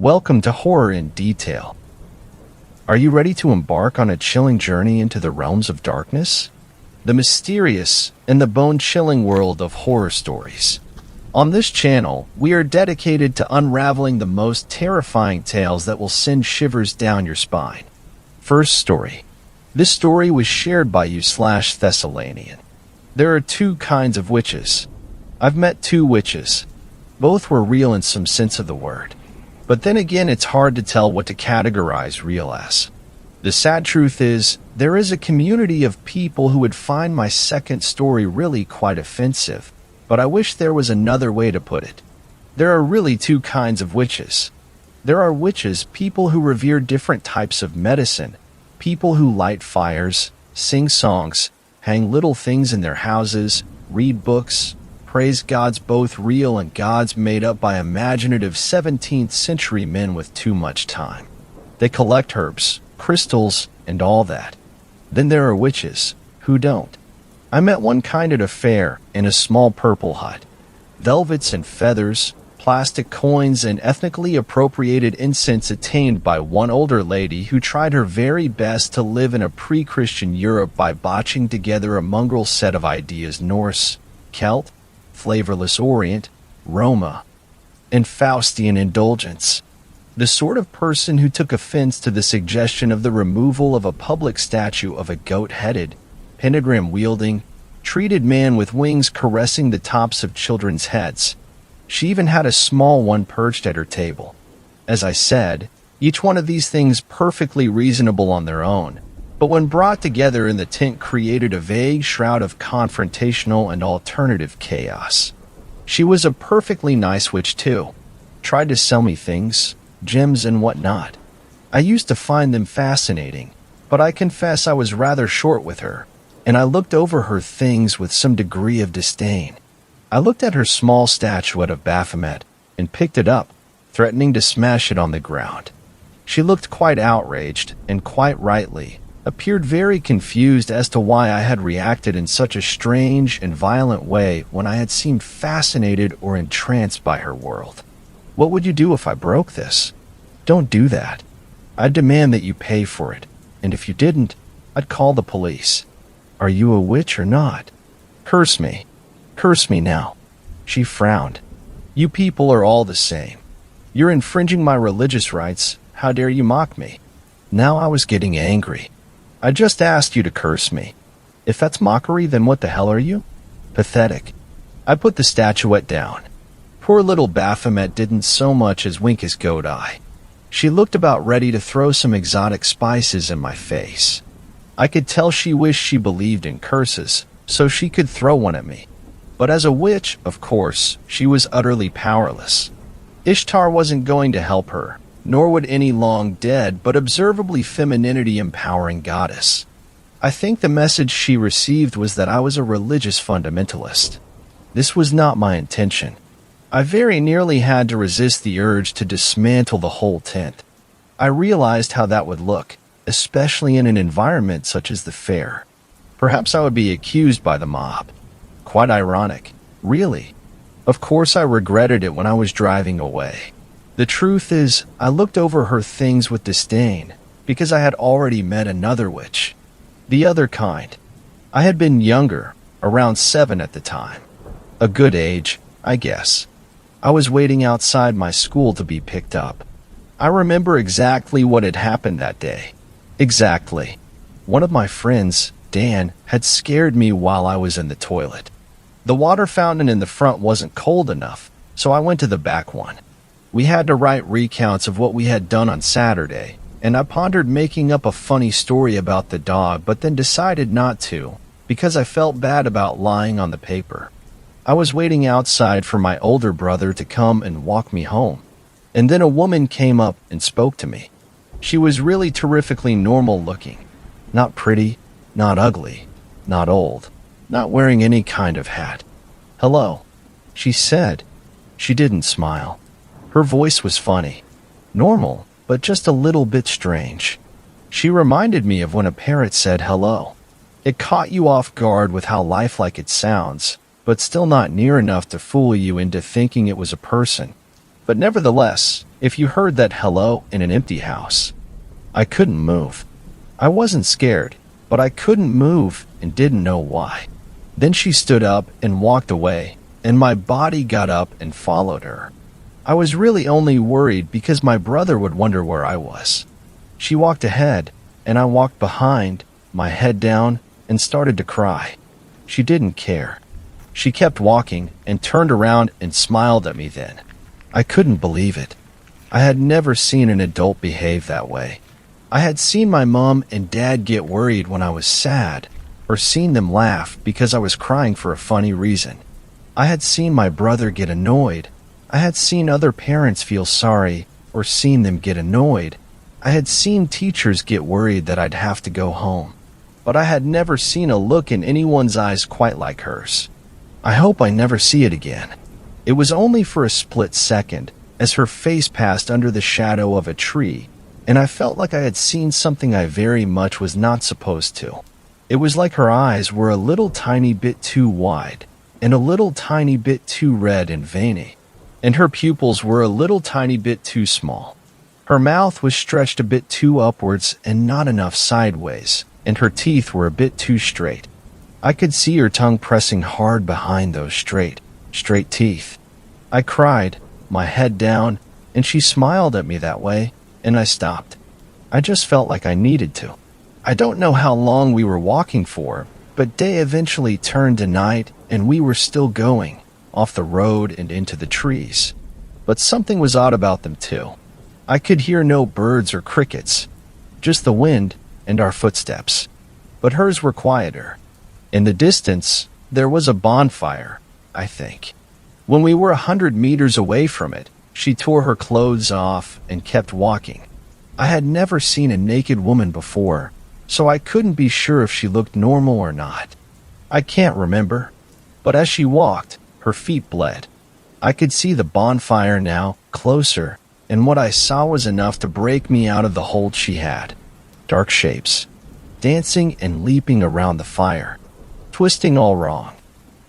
Welcome to Horror in Detail. Are you ready to embark on a chilling journey into the realms of darkness? The mysterious and the bone-chilling world of horror stories. On this channel, we are dedicated to unraveling the most terrifying tales that will send shivers down your spine. First story. This story was shared by you/Thessalonian. There are two kinds of witches. I've met two witches. Both were real in some sense of the word. But then again, it's hard to tell what to categorize real as. The sad truth is, there is a community of people who would find my second story really quite offensive, but I wish there was another way to put it. There are really two kinds of witches. There are witches, people who revere different types of medicine, people who light fires, sing songs, hang little things in their houses, read books, praise gods, both real and gods made up by imaginative 17th century men with too much time. They collect herbs, crystals, and all that. Then there are witches who don't. I met one kind at a fair in a small purple hut. Velvets and feathers, plastic coins, and ethnically appropriated incense attained by one older lady who tried her very best to live in a pre-Christian Europe by botching together a mongrel set of ideas: Norse, Celt, flavorless Orient, Roma, and Faustian indulgence. The sort of person who took offense to the suggestion of the removal of a public statue of a goat-headed, pentagram-wielding, treated man with wings caressing the tops of children's heads. She even had a small one perched at her table. As I said, each one of these things perfectly reasonable on their own, but when brought together in the tent created a vague shroud of confrontational and alternative chaos. She was a perfectly nice witch too. Tried to sell me things, gems and whatnot. I used to find them fascinating, but I confess I was rather short with her, and I looked over her things with some degree of disdain. I looked at her small statuette of Baphomet and picked it up, threatening to smash it on the ground. She looked quite outraged, and quite rightly, appeared very confused as to why I had reacted in such a strange and violent way when I had seemed fascinated or entranced by her world. What would you do if I broke this? Don't do that. I'd demand that you pay for it, and if you didn't, I'd call the police. Are you a witch or not? Curse me. Curse me now. She frowned. You people are all the same. You're infringing my religious rights. How dare you mock me? Now I was getting angry. I just asked you to curse me. If that's mockery, then what the hell are you? Pathetic. I put the statuette down. Poor little Baphomet didn't so much as wink his goat eye. She looked about ready to throw some exotic spices in my face. I could tell she wished she believed in curses, so she could throw one at me. But as a witch, of course, she was utterly powerless. Ishtar wasn't going to help her, nor would any long-dead but observably femininity-empowering goddess. I think the message she received was that I was a religious fundamentalist. This was not my intention. I very nearly had to resist the urge to dismantle the whole tent. I realized how that would look, especially in an environment such as the fair. Perhaps I would be accused by the mob. Quite ironic, really. Of course I regretted it when I was driving away. The truth is, I looked over her things with disdain, because I had already met another witch. The other kind. I had been younger, around 7 at the time. A good age, I guess. I was waiting outside my school to be picked up. I remember exactly what had happened that day. Exactly. One of my friends, Dan, had scared me while I was in the toilet. The water fountain in the front wasn't cold enough, so I went to the back one. We had to write recounts of what we had done on Saturday, and I pondered making up a funny story about the dog, but then decided not to, because I felt bad about lying on the paper. I was waiting outside for my older brother to come and walk me home, and then a woman came up and spoke to me. She was really terrifically normal looking. Not pretty, not ugly, not old, not wearing any kind of hat. Hello, she said. She didn't smile. Her voice was funny. Normal, but just a little bit strange. She reminded me of when a parrot said hello. It caught you off guard with how lifelike it sounds, but still not near enough to fool you into thinking it was a person. But nevertheless, if you heard that hello in an empty house. I couldn't move. I wasn't scared, but I couldn't move and didn't know why. Then she stood up and walked away, and my body got up and followed her. I was really only worried because my brother would wonder where I was. She walked ahead, and I walked behind, my head down, and started to cry. She didn't care. She kept walking and turned around and smiled at me then. I couldn't believe it. I had never seen an adult behave that way. I had seen my mom and dad get worried when I was sad, or seen them laugh because I was crying for a funny reason. I had seen my brother get annoyed. I had seen other parents feel sorry, or seen them get annoyed. I had seen teachers get worried that I'd have to go home. But I had never seen a look in anyone's eyes quite like hers. I hope I never see it again. It was only for a split second, as her face passed under the shadow of a tree, and I felt like I had seen something I very much was not supposed to. It was like her eyes were a little tiny bit too wide, and a little tiny bit too red and veiny, and her pupils were a little tiny bit too small. Her mouth was stretched a bit too upwards and not enough sideways, and her teeth were a bit too straight. I could see her tongue pressing hard behind those straight teeth. I cried, my head down, and she smiled at me that way, and I stopped. I just felt like I needed to. I don't know how long we were walking for, but day eventually turned to night, and we were still going, off the road and into the trees. But something was odd about them too. I could hear no birds or crickets, just the wind and our footsteps. But hers were quieter. In the distance, there was a bonfire, I think. When we were 100 meters away from it, she tore her clothes off and kept walking. I had never seen a naked woman before, so I couldn't be sure if she looked normal or not. I can't remember. But as she walked, her feet bled. I could see the bonfire now, closer, and what I saw was enough to break me out of the hold she had. Dark shapes, dancing and leaping around the fire, twisting all wrong.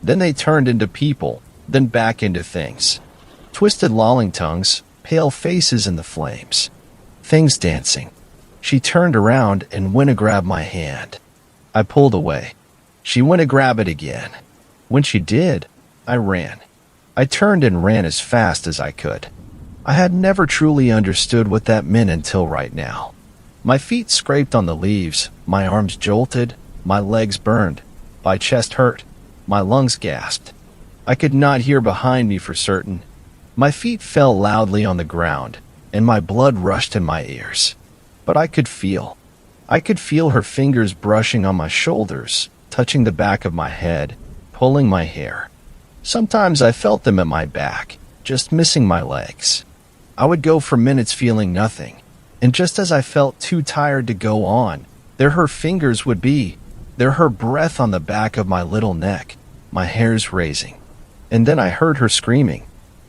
Then they turned into people, then back into things. Twisted lolling tongues, pale faces in the flames. Things dancing. She turned around and went to grab my hand. I pulled away. She went to grab it again. When she did, I ran. I turned and ran as fast as I could. I had never truly understood what that meant until right now. My feet scraped on the leaves, my arms jolted, my legs burned, my chest hurt, my lungs gasped. I could not hear behind me for certain. My feet fell loudly on the ground, and my blood rushed in my ears. But I could feel. I could feel her fingers brushing on my shoulders, touching the back of my head, pulling my hair. Sometimes I felt them at my back, just missing my legs. I would go for minutes feeling nothing, and just as I felt too tired to go on, there her fingers would be, there her breath on the back of my little neck, my hairs raising. And then I heard her screaming.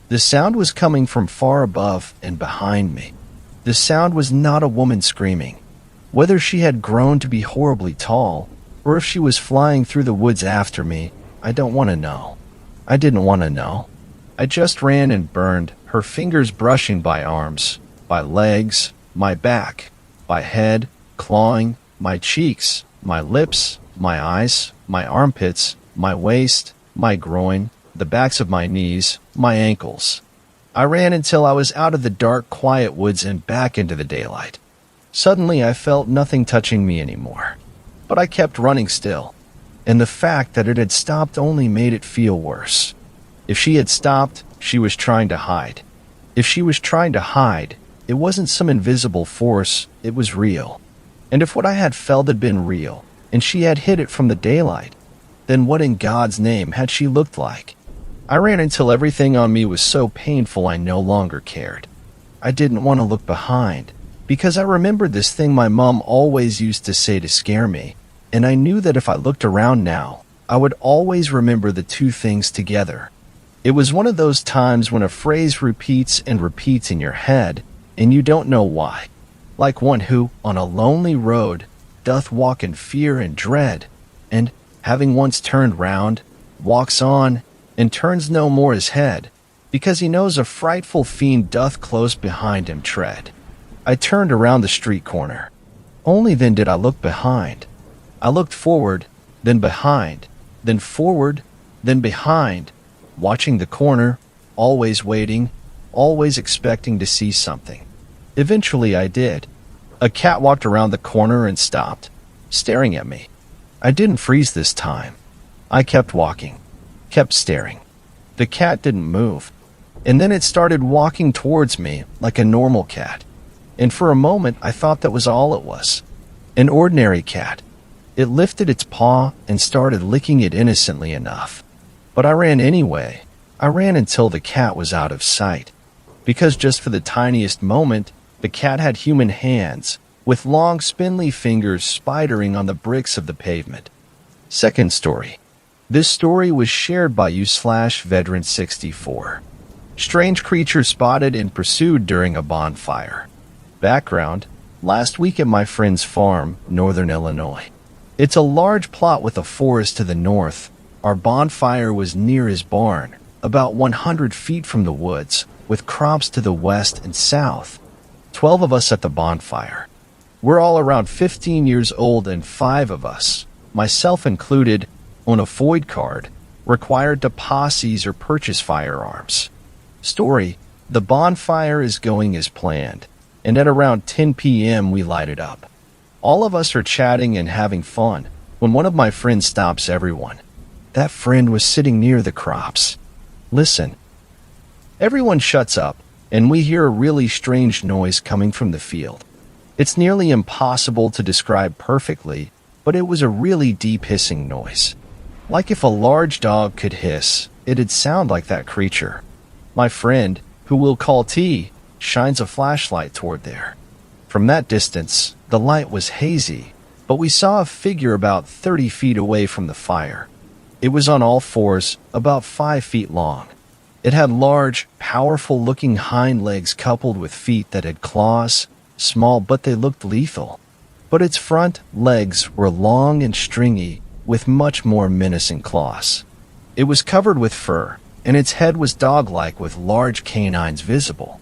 The sound was coming from far above and behind me. The sound was not a woman screaming. Whether she had grown to be horribly tall, or if she was flying through the woods after me, I don't want to know. I didn't want to know. I just ran and burned, her fingers brushing by arms, by legs, my back, by head, clawing, my cheeks, my lips, my eyes, my armpits, my waist, my groin, the backs of my knees, my ankles. I ran until I was out of the dark, quiet woods and back into the daylight. Suddenly I felt nothing touching me anymore. But I kept running still, and the fact that it had stopped only made it feel worse. If she had stopped, she was trying to hide. If she was trying to hide, it wasn't some invisible force, it was real. And if what I had felt had been real, and she had hid it from the daylight, then what in God's name had she looked like? I ran until everything on me was so painful I no longer cared. I didn't want to look behind, because I remembered this thing my mom always used to say to scare me, and I knew that if I looked around now, I would always remember the two things together. It was one of those times when a phrase repeats and repeats in your head, and you don't know why. Like one who, on a lonely road, doth walk in fear and dread, and, having once turned round, walks on, and turns no more his head, because he knows a frightful fiend doth close behind him tread. I turned around the street corner. Only then did I look behind. I looked forward, then behind, then forward, then behind, watching the corner, always waiting, always expecting to see something. Eventually I did. A cat walked around the corner and stopped, staring at me. I didn't freeze this time. I kept walking, kept staring. The cat didn't move, and then it started walking towards me like a normal cat. And for a moment I thought that was all it was. An ordinary cat. It lifted its paw and started licking it innocently enough. But I ran anyway. I ran until the cat was out of sight. Because just for the tiniest moment, the cat had human hands, with long spindly fingers spidering on the bricks of the pavement. Second story. This story was shared by you/veteran64. Strange creature spotted and pursued during a bonfire. Background: last week at my friend's farm, northern Illinois. It's a large plot with a forest to the north. Our bonfire was near his barn, about 100 feet from the woods, with crops to the west and south. 12 of us at the bonfire. We're all around 15 years old, and 5 of us, myself included, on a FOID card, required to posse or purchase firearms. Story: the bonfire is going as planned, and at around 10 p.m. we light it up. All of us are chatting and having fun when one of my friends stops everyone. That friend was sitting near the crops. Listen. Everyone shuts up, and we hear a really strange noise coming from the field. It's nearly impossible to describe perfectly, but it was a really deep hissing noise. Like if a large dog could hiss, it'd sound like that creature. My friend, who we'll call T, shines a flashlight toward there. From that distance, the light was hazy, but we saw a figure about 30 feet away from the fire. It was on all fours, about 5 feet long. It had large, powerful-looking hind legs coupled with feet that had claws, small but they looked lethal. But its front legs were long and stringy, with much more menacing claws. It was covered with fur, and its head was dog-like with large canines visible.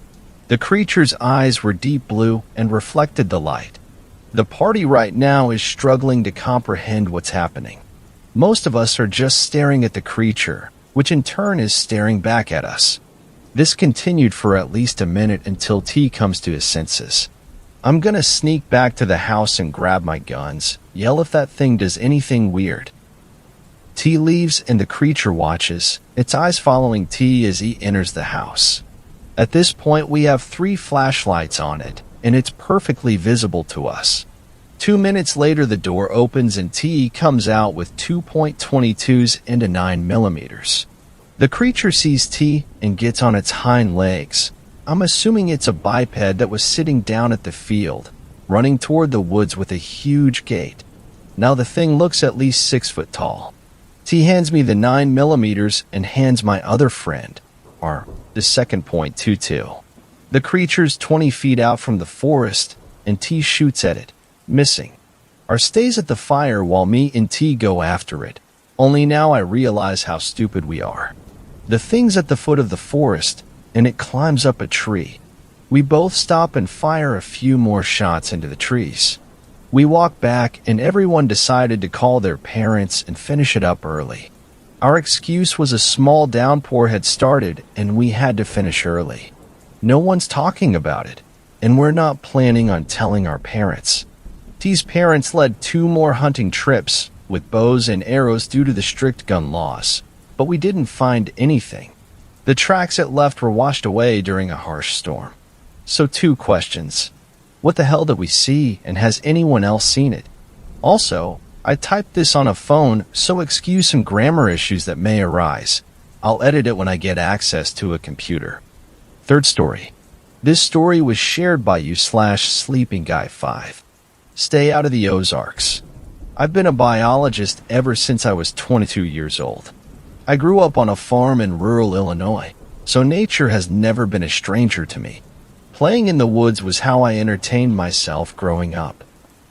The creature's eyes were deep blue and reflected the light. The party right now is struggling to comprehend what's happening. Most of us are just staring at the creature, which in turn is staring back at us. This continued for at least a minute until T comes to his senses. I'm gonna sneak back to the house and grab my guns, yell if that thing does anything weird. T leaves and the creature watches, its eyes following T as he enters the house. At this point we have 3 flashlights on it, and it's perfectly visible to us. 2 minutes later the door opens and T comes out with 2.22s and a 9mm. The creature sees T and gets on its hind legs. I'm assuming it's a biped that was sitting down at the field, running toward the woods with a huge gait. Now the thing looks at least 6 foot tall. T hands me the 9mm and hands my other friend, the second .22. The creature's 20 feet out from the forest, and T shoots at it, missing. R stays at the fire while me and T go after it. Only now I realize how stupid we are. The thing's at the foot of the forest, and it climbs up a tree. We both stop and fire a few more shots into the trees. We walk back, and everyone decided to call their parents and finish it up early. Our excuse was a small downpour had started, and we had to finish early. No one's talking about it, and we're not planning on telling our parents. T's parents led 2 more hunting trips with bows and arrows due to the strict gun laws, but we didn't find anything. The tracks it left were washed away during a harsh storm. So 2 questions. What the hell did we see, and has anyone else seen it? Also, I typed this on a phone, so excuse some grammar issues that may arise. I'll edit it when I get access to a computer. Third story. This story was shared by you/sleepingguy5. Stay out of the Ozarks. I've been a biologist ever since I was 22 years old. I grew up on a farm in rural Illinois, so nature has never been a stranger to me. Playing in the woods was how I entertained myself growing up.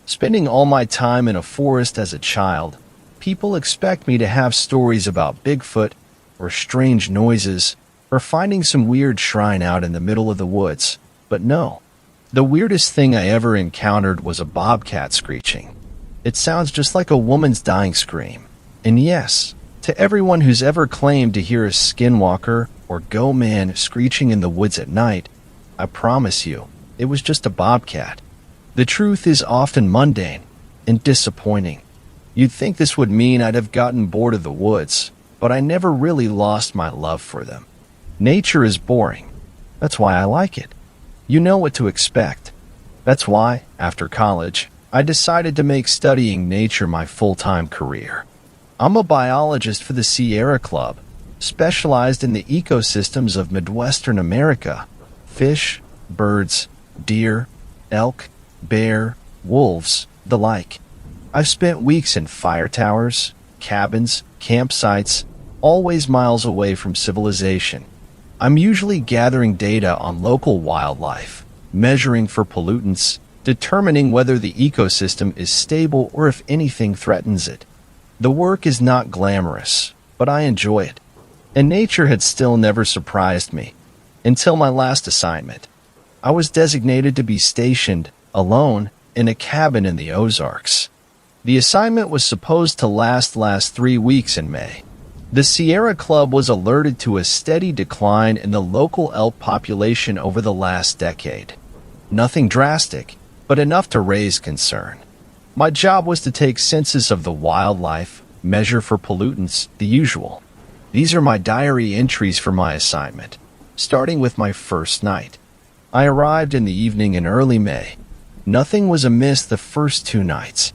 Spending all my time in a forest as a child, people expect me to have stories about Bigfoot or strange noises, or finding some weird shrine out in the middle of the woods. But no, the weirdest thing I ever encountered was a bobcat screeching. It sounds just like a woman's dying scream. And yes, to everyone who's ever claimed to hear a skinwalker or go man screeching in the woods at night, I promise you, it was just a bobcat. The truth is often mundane and disappointing. You'd think this would mean I'd have gotten bored of the woods, but I never really lost my love for them. Nature is boring. That's why I like it. You know what to expect. That's why, after college, I decided to make studying nature my full-time career. I'm a biologist for the Sierra Club, specialized in the ecosystems of Midwestern America: fish, birds, deer, elk, bear, wolves, the like. I've spent weeks in fire towers, cabins, campsites, always miles away from civilization. I'm usually gathering data on local wildlife, measuring for pollutants, determining whether the ecosystem is stable or if anything threatens it. The work is not glamorous, but I enjoy it. And nature had still never surprised me, until my last assignment. I was designated to be stationed, alone, in a cabin in the Ozarks. The assignment was supposed to last 3 weeks in May. The Sierra Club was alerted to a steady decline in the local elk population over the last decade. Nothing drastic, but enough to raise concern. My job was to take census of the wildlife, measure for pollutants, the usual. These are my diary entries for my assignment, starting with my first night. I arrived in the evening in early May. Nothing was amiss the first 2 nights.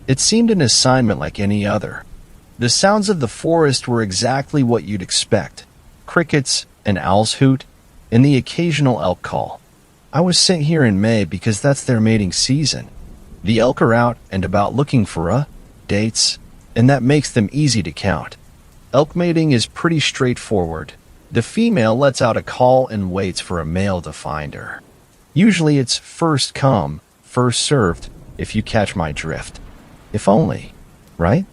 It seemed an assignment like any other. The sounds of the forest were exactly what you'd expect: crickets, an owl's hoot, and the occasional elk call. I was sent here in May because that's their mating season. The elk are out and about looking for dates, and that makes them easy to count. Elk mating is pretty straightforward. The female lets out a call and waits for a male to find her. Usually it's first come, first served, if you catch my drift. If only, right?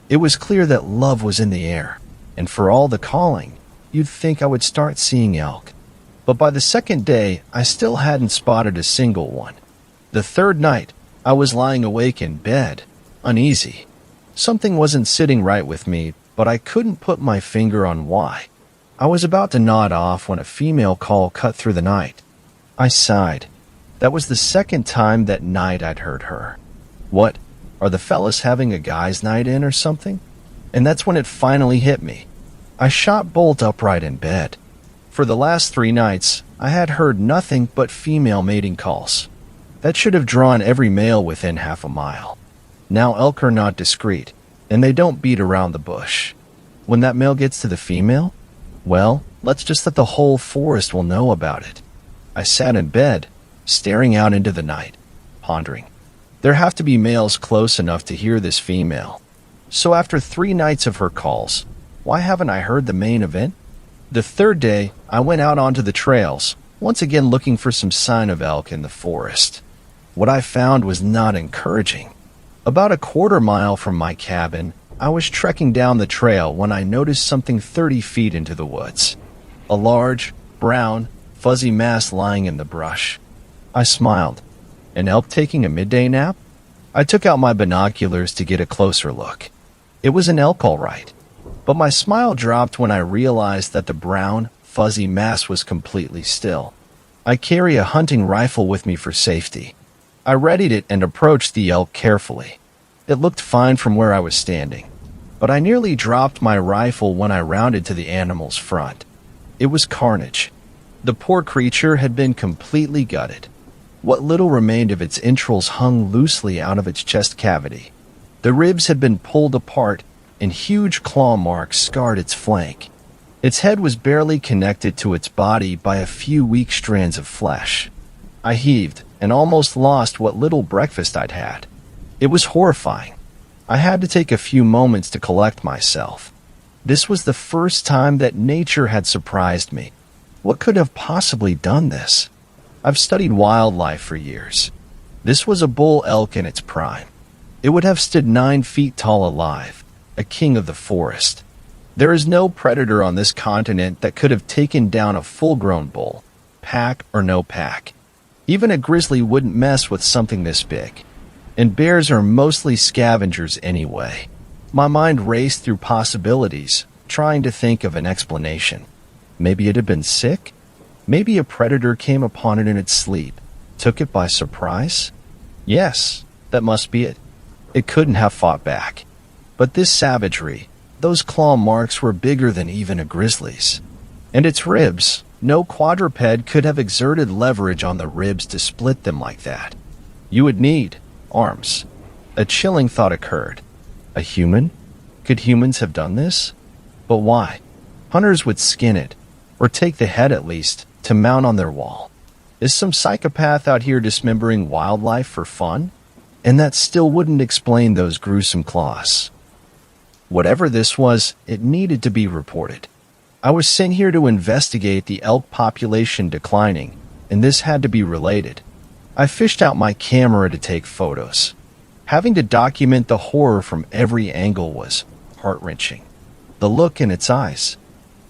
It was clear that love was in the air, and for all the calling, you'd think I would start seeing elk. But by the second day, I still hadn't spotted a single one. The third night, I was lying awake in bed, uneasy. Something wasn't sitting right with me, but I couldn't put my finger on why. I was about to nod off when a female call cut through the night. I sighed. That was the second time that night I'd heard her. What? Are the fellas having a guy's night in or something? And that's when it finally hit me. I shot bolt upright in bed. For the last 3 nights, I had heard nothing but female mating calls. That should have drawn every male within half a mile. Now elk are not discreet, and they don't beat around the bush. When that male gets to the female, well, let's just let the whole forest will know about it. I sat in bed, staring out into the night, pondering. There have to be males close enough to hear this female. So after 3 nights of her calls, why haven't I heard the main event? The third day, I went out onto the trails, once again looking for some sign of elk in the forest. What I found was not encouraging. About a quarter mile from my cabin, I was trekking down the trail when I noticed something 30 feet into the woods. A large, brown, fuzzy mass lying in the brush. I smiled. An elk taking a midday nap? I took out my binoculars to get a closer look. It was an elk all right. But my smile dropped when I realized that the brown, fuzzy mass was completely still. I carry a hunting rifle with me for safety. I readied it and approached the elk carefully. It looked fine from where I was standing, but I nearly dropped my rifle when I rounded to the animal's front. It was carnage. The poor creature had been completely gutted. What little remained of its entrails hung loosely out of its chest cavity. The ribs had been pulled apart, and huge claw marks scarred its flank. Its head was barely connected to its body by a few weak strands of flesh. I heaved and almost lost what little breakfast I'd had. It was horrifying. I had to take a few moments to collect myself. This was the first time that nature had surprised me. What could have possibly done this? I've studied wildlife for years. This was a bull elk in its prime. It would have stood 9 feet tall alive, a king of the forest. There is no predator on this continent that could have taken down a full-grown bull, pack or no pack. Even a grizzly wouldn't mess with something this big. And bears are mostly scavengers anyway. My mind raced through possibilities, trying to think of an explanation. Maybe it had been sick? Maybe a predator came upon it in its sleep, took it by surprise? Yes, that must be it. It couldn't have fought back. But this savagery, those claw marks were bigger than even a grizzly's. And its ribs, no quadruped could have exerted leverage on the ribs to split them like that. You would need arms. A chilling thought occurred. A human? Could humans have done this? But why? Hunters would skin it, or take the head at least, to mount on their wall. Is some psychopath out here dismembering wildlife for fun? And that still wouldn't explain those gruesome claws. Whatever this was, it needed to be reported. I was sent here to investigate the elk population declining, and this had to be related. I fished out my camera to take photos. Having to document the horror from every angle was heart-wrenching. The look in its eyes.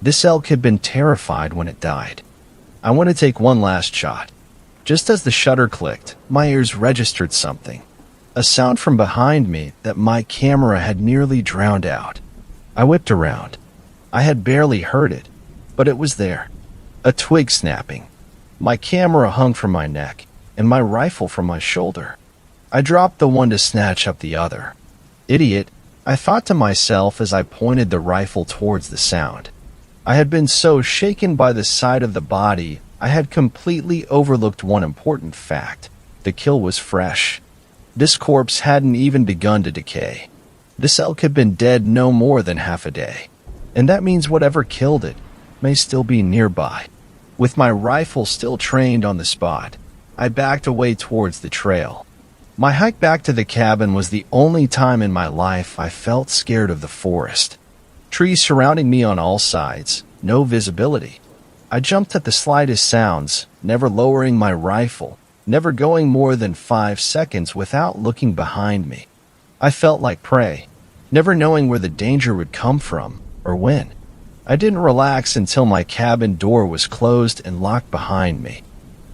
This elk had been terrified when it died. I want to take one last shot. Just as the shutter clicked, my ears registered something. A sound from behind me that my camera had nearly drowned out. I whipped around. I had barely heard it, but it was there. A twig snapping. My camera hung from my neck, and my rifle from my shoulder. I dropped the one to snatch up the other. Idiot, I thought to myself as I pointed the rifle towards the sound. I had been so shaken by the sight of the body, I had completely overlooked one important fact. The kill was fresh. This corpse hadn't even begun to decay. This elk had been dead no more than half a day. And that means whatever killed it may still be nearby. With my rifle still trained on the spot, I backed away towards the trail. My hike back to the cabin was the only time in my life I felt scared of the forest. Trees surrounding me on all sides, no visibility. I jumped at the slightest sounds, never lowering my rifle, never going more than 5 seconds without looking behind me. I felt like prey, never knowing where the danger would come from or when. I didn't relax until my cabin door was closed and locked behind me.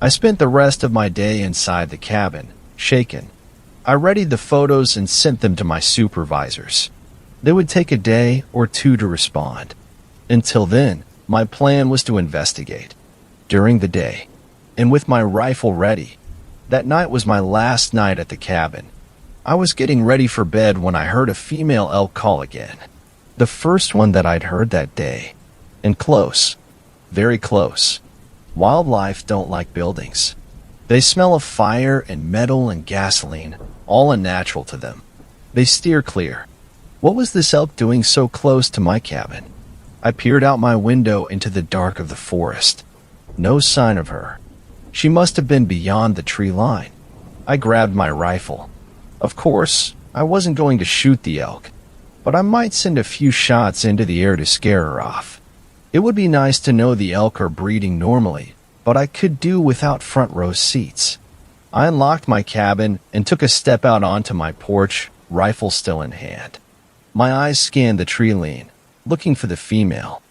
I spent the rest of my day inside the cabin, shaken. I readied the photos and sent them to my supervisors. They would take a day or two to respond. Until then, my plan was to investigate. During the day, and with my rifle ready. That night was my last night at the cabin. I was getting ready for bed when I heard a female elk call again. The first one that I'd heard that day. And close. Very close. Wildlife don't like buildings. They smell of fire and metal and gasoline, all unnatural to them. They steer clear. What was this elk doing so close to my cabin? I peered out my window into the dark of the forest. No sign of her. She must have been beyond the tree line. I grabbed my rifle. Of course, I wasn't going to shoot the elk, but I might send a few shots into the air to scare her off. It would be nice to know the elk are breeding normally, but I could do without front row seats. I unlocked my cabin and took a step out onto my porch, rifle still in hand. My eyes scanned the tree line, looking for the female.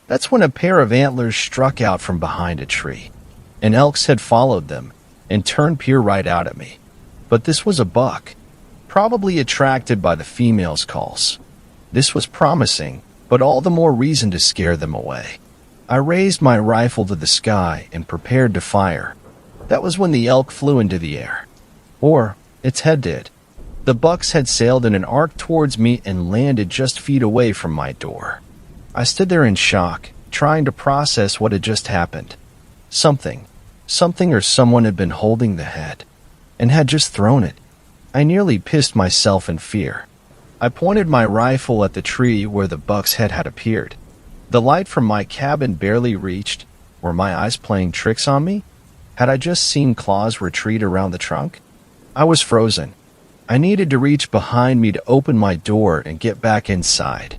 That's when a pair of antlers struck out from behind a tree. An elk's had followed them and turned peer right out at me. But this was a buck, probably attracted by the female's calls. This was promising, but all the more reason to scare them away. I raised my rifle to the sky and prepared to fire. That was when the elk flew into the air. Or its head did. The buck's had sailed in an arc towards me and landed just feet away from my door. I stood there in shock, trying to process what had just happened. Something or someone had been holding the head, and had just thrown it. I nearly pissed myself in fear. I pointed my rifle at the tree where the buck's head had appeared. The light from my cabin barely reached. Were my eyes playing tricks on me? Had I just seen claws retreat around the trunk? I was frozen. I needed to reach behind me to open my door and get back inside.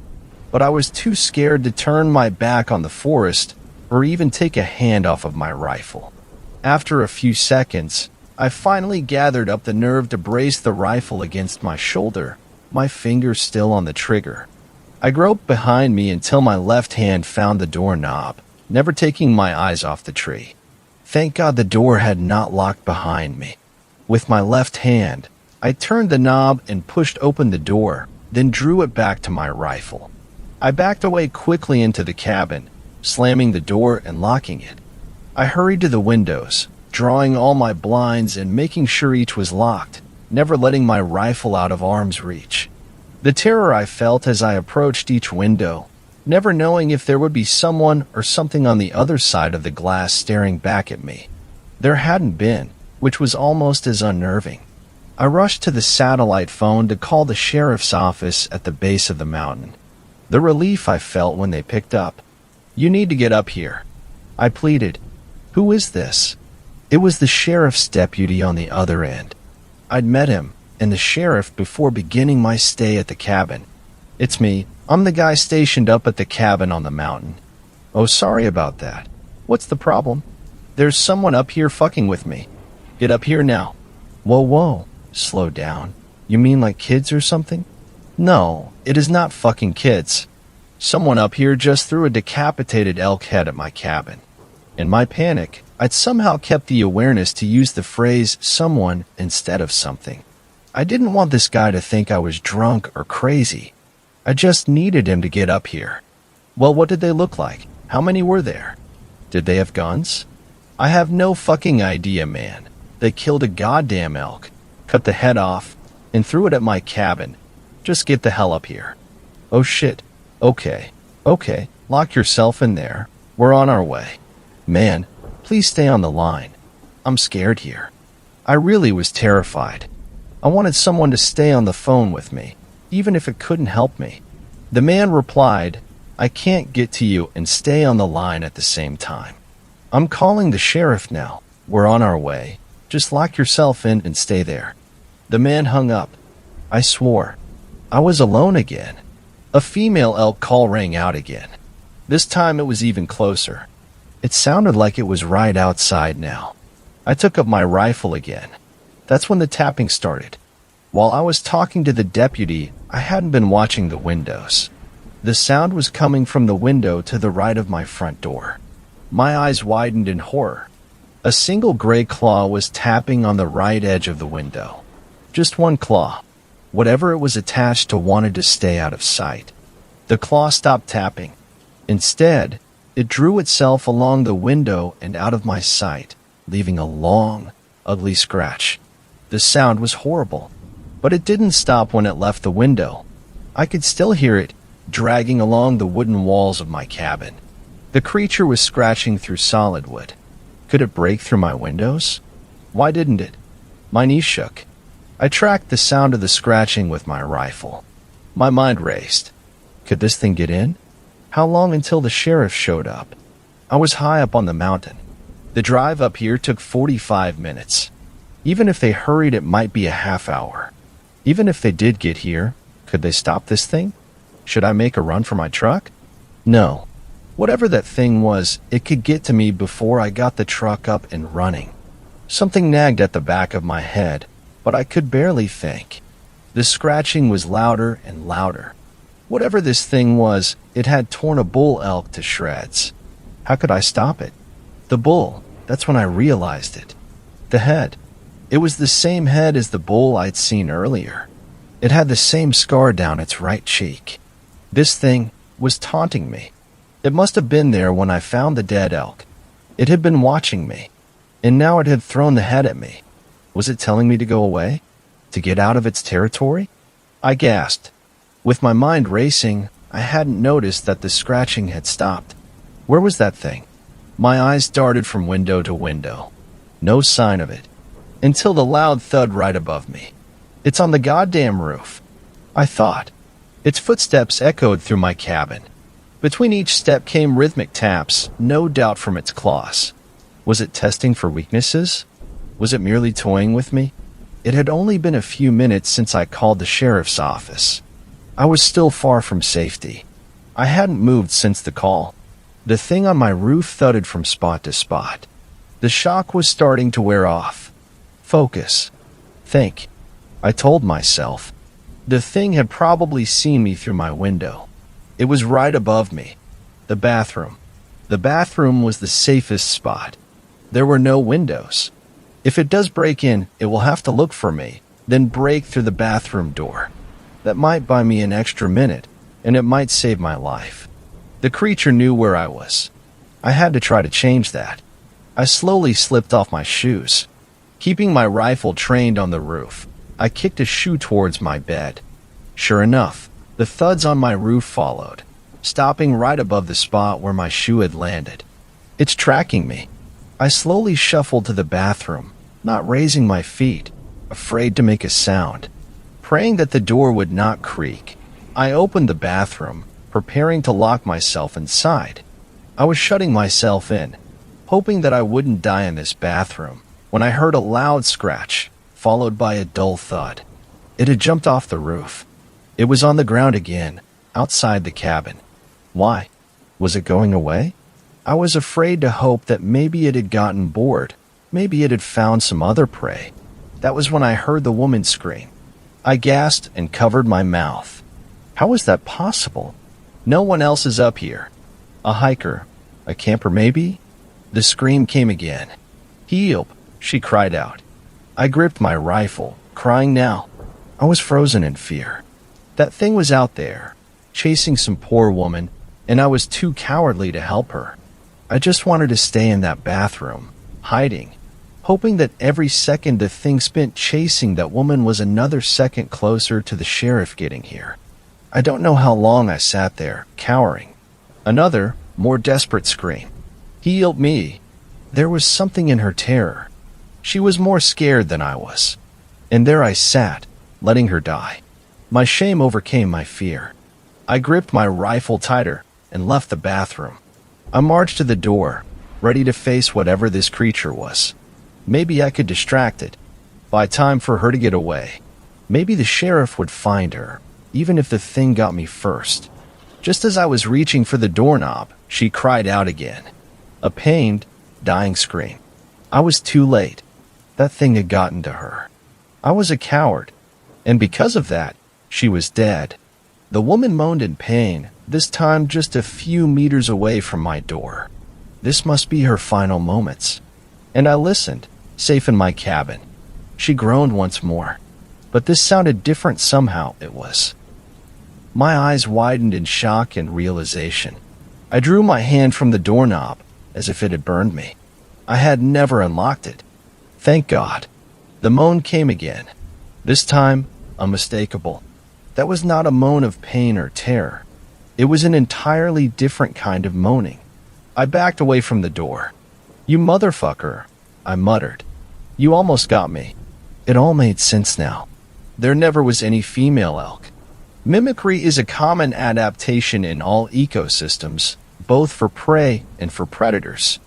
But I was too scared to turn my back on the forest or even take a hand off of my rifle. After a few seconds, I finally gathered up the nerve to brace the rifle against my shoulder, my fingers still on the trigger. I groped behind me until my left hand found the doorknob, never taking my eyes off the tree. Thank God the door had not locked behind me. With my left hand, I turned the knob and pushed open the door, then drew it back to my rifle. I backed away quickly into the cabin, slamming the door and locking it. I hurried to the windows, drawing all my blinds and making sure each was locked, never letting my rifle out of arm's reach. The terror I felt as I approached each window, never knowing if there would be someone or something on the other side of the glass staring back at me. There hadn't been, which was almost as unnerving. I rushed to the satellite phone to call the sheriff's office at the base of the mountain. The relief I felt when they picked up. "You need to get up here," I pleaded. "Who is this?" It was the sheriff's deputy on the other end. I'd met him and the sheriff before beginning my stay at the cabin. "It's me. I'm the guy stationed up at the cabin on the mountain." "Oh, sorry about that. What's the problem?" "There's someone up here fucking with me." "Get up here now." Whoa, slow down. You mean like kids or something?" "No, it is not fucking kids. Someone up here just threw a decapitated elk head at my cabin." In my panic, I'd somehow kept the awareness to use the phrase someone instead of something. I didn't want this guy to think I was drunk or crazy. I just needed him to get up here. "Well, what did they look like? How many were there? Did they have guns?" "I have no fucking idea, man. They killed a goddamn elk, cut the head off, and threw it at my cabin. Just get the hell up here." "Oh shit. Okay, lock yourself in there. We're on our way." "Man, please stay on the line. I'm scared here." I really was terrified. I wanted someone to stay on the phone with me, even if it couldn't help me. The man replied, "I can't get to you and stay on the line at the same time. I'm calling the sheriff now. We're on our way. Just lock yourself in and stay there." The man hung up. I swore. I was alone again. A female elk call rang out again. This time it was even closer. It sounded like it was right outside now. I took up my rifle again. That's when the tapping started. While I was talking to the deputy, I hadn't been watching the windows. The sound was coming from the window to the right of my front door. My eyes widened in horror. A single gray claw was tapping on the right edge of the window. Just one claw. Whatever it was attached to wanted to stay out of sight. The claw stopped tapping. Instead, it drew itself along the window and out of my sight, leaving a long, ugly scratch. The sound was horrible, but it didn't stop when it left the window. I could still hear it dragging along the wooden walls of my cabin. The creature was scratching through solid wood. Could it break through my windows? Why didn't it? My knees shook. I tracked the sound of the scratching with my rifle. My mind raced. Could this thing get in? How long until the sheriff showed up? I was high up on the mountain. The drive up here took 45 minutes. Even if they hurried, it might be a half hour. Even if they did get here, could they stop this thing? Should I make a run for my truck? No. Whatever that thing was, it could get to me before I got the truck up and running. Something nagged at the back of my head, but I could barely think. The scratching was louder and louder. Whatever this thing was, it had torn a bull elk to shreds. How could I stop it? The bull, that's when I realized it. The head. It was the same head as the bull I'd seen earlier. It had the same scar down its right cheek. This thing was taunting me. It must have been there when I found the dead elk. It had been watching me, and now it had thrown the head at me. Was it telling me to go away? To get out of its territory? I gasped. With my mind racing, I hadn't noticed that the scratching had stopped. Where was that thing? My eyes darted from window to window. No sign of it. Until the loud thud right above me. It's on the goddamn roof, I thought. Its footsteps echoed through my cabin. Between each step came rhythmic taps, no doubt from its claws. Was it testing for weaknesses? Was it merely toying with me? It had only been a few minutes since I called the sheriff's office. I was still far from safety. I hadn't moved since the call. The thing on my roof thudded from spot to spot. The shock was starting to wear off. Focus. Think. I told myself. The thing had probably seen me through my window. It was right above me. The bathroom. The bathroom was the safest spot. There were no windows. If it does break in, it will have to look for me, then break through the bathroom door. That might buy me an extra minute, and it might save my life. The creature knew where I was. I had to try to change that. I slowly slipped off my shoes. Keeping my rifle trained on the roof, I kicked a shoe towards my bed. Sure enough, the thuds on my roof followed, stopping right above the spot where my shoe had landed. It's tracking me. I slowly shuffled to the bathroom, not raising my feet, afraid to make a sound. Praying that the door would not creak, I opened the bathroom, preparing to lock myself inside. I was shutting myself in, hoping that I wouldn't die in this bathroom, when I heard a loud scratch, followed by a dull thud. It had jumped off the roof. It was on the ground again, outside the cabin. Why? Was it going away? I was afraid to hope that maybe it had gotten bored. Maybe it had found some other prey. That was when I heard the woman scream. I gasped and covered my mouth. How was that possible? No one else is up here. A hiker. A camper maybe? The scream came again. "Help!" she cried out. I gripped my rifle, crying now. I was frozen in fear. That thing was out there, chasing some poor woman, and I was too cowardly to help her. I just wanted to stay in that bathroom, hiding, hoping that every second the thing spent chasing that woman was another second closer to the sheriff getting here. I don't know how long I sat there, cowering. Another, more desperate scream. "Help me!" There was something in her terror. She was more scared than I was. And there I sat, letting her die. My shame overcame my fear. I gripped my rifle tighter and left the bathroom. I marched to the door, ready to face whatever this creature was. Maybe I could distract it, buy time for her to get away. Maybe the sheriff would find her, even if the thing got me first. Just as I was reaching for the doorknob, she cried out again. A pained, dying scream. I was too late. That thing had gotten to her. I was a coward, and because of that, she was dead. The woman moaned in pain, this time just a few meters away from my door. This must be her final moments. And I listened, safe in my cabin. She groaned once more, but this sounded different somehow, it was. My eyes widened in shock and realization. I drew my hand from the doorknob, as if it had burned me. I had never unlocked it. Thank God. The moan came again. This time, unmistakable. That was not a moan of pain or terror. It was an entirely different kind of moaning. I backed away from the door. "You motherfucker," I muttered. "You almost got me." It all made sense now. There never was any female elk. Mimicry is a common adaptation in all ecosystems, both for prey and for predators.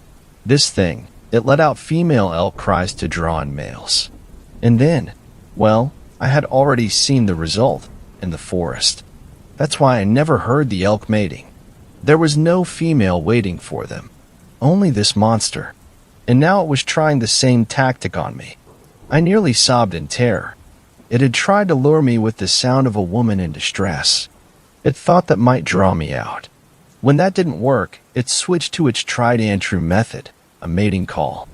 This thing, it let out female elk cries to draw in males. And then, well, I had already seen the result in the forest. That's why I never heard the elk mating. There was no female waiting for them, only this monster. And now it was trying the same tactic on me. I nearly sobbed in terror. It had tried to lure me with the sound of a woman in distress. It thought that might draw me out. When that didn't work, it switched to its tried and true method, a mating call.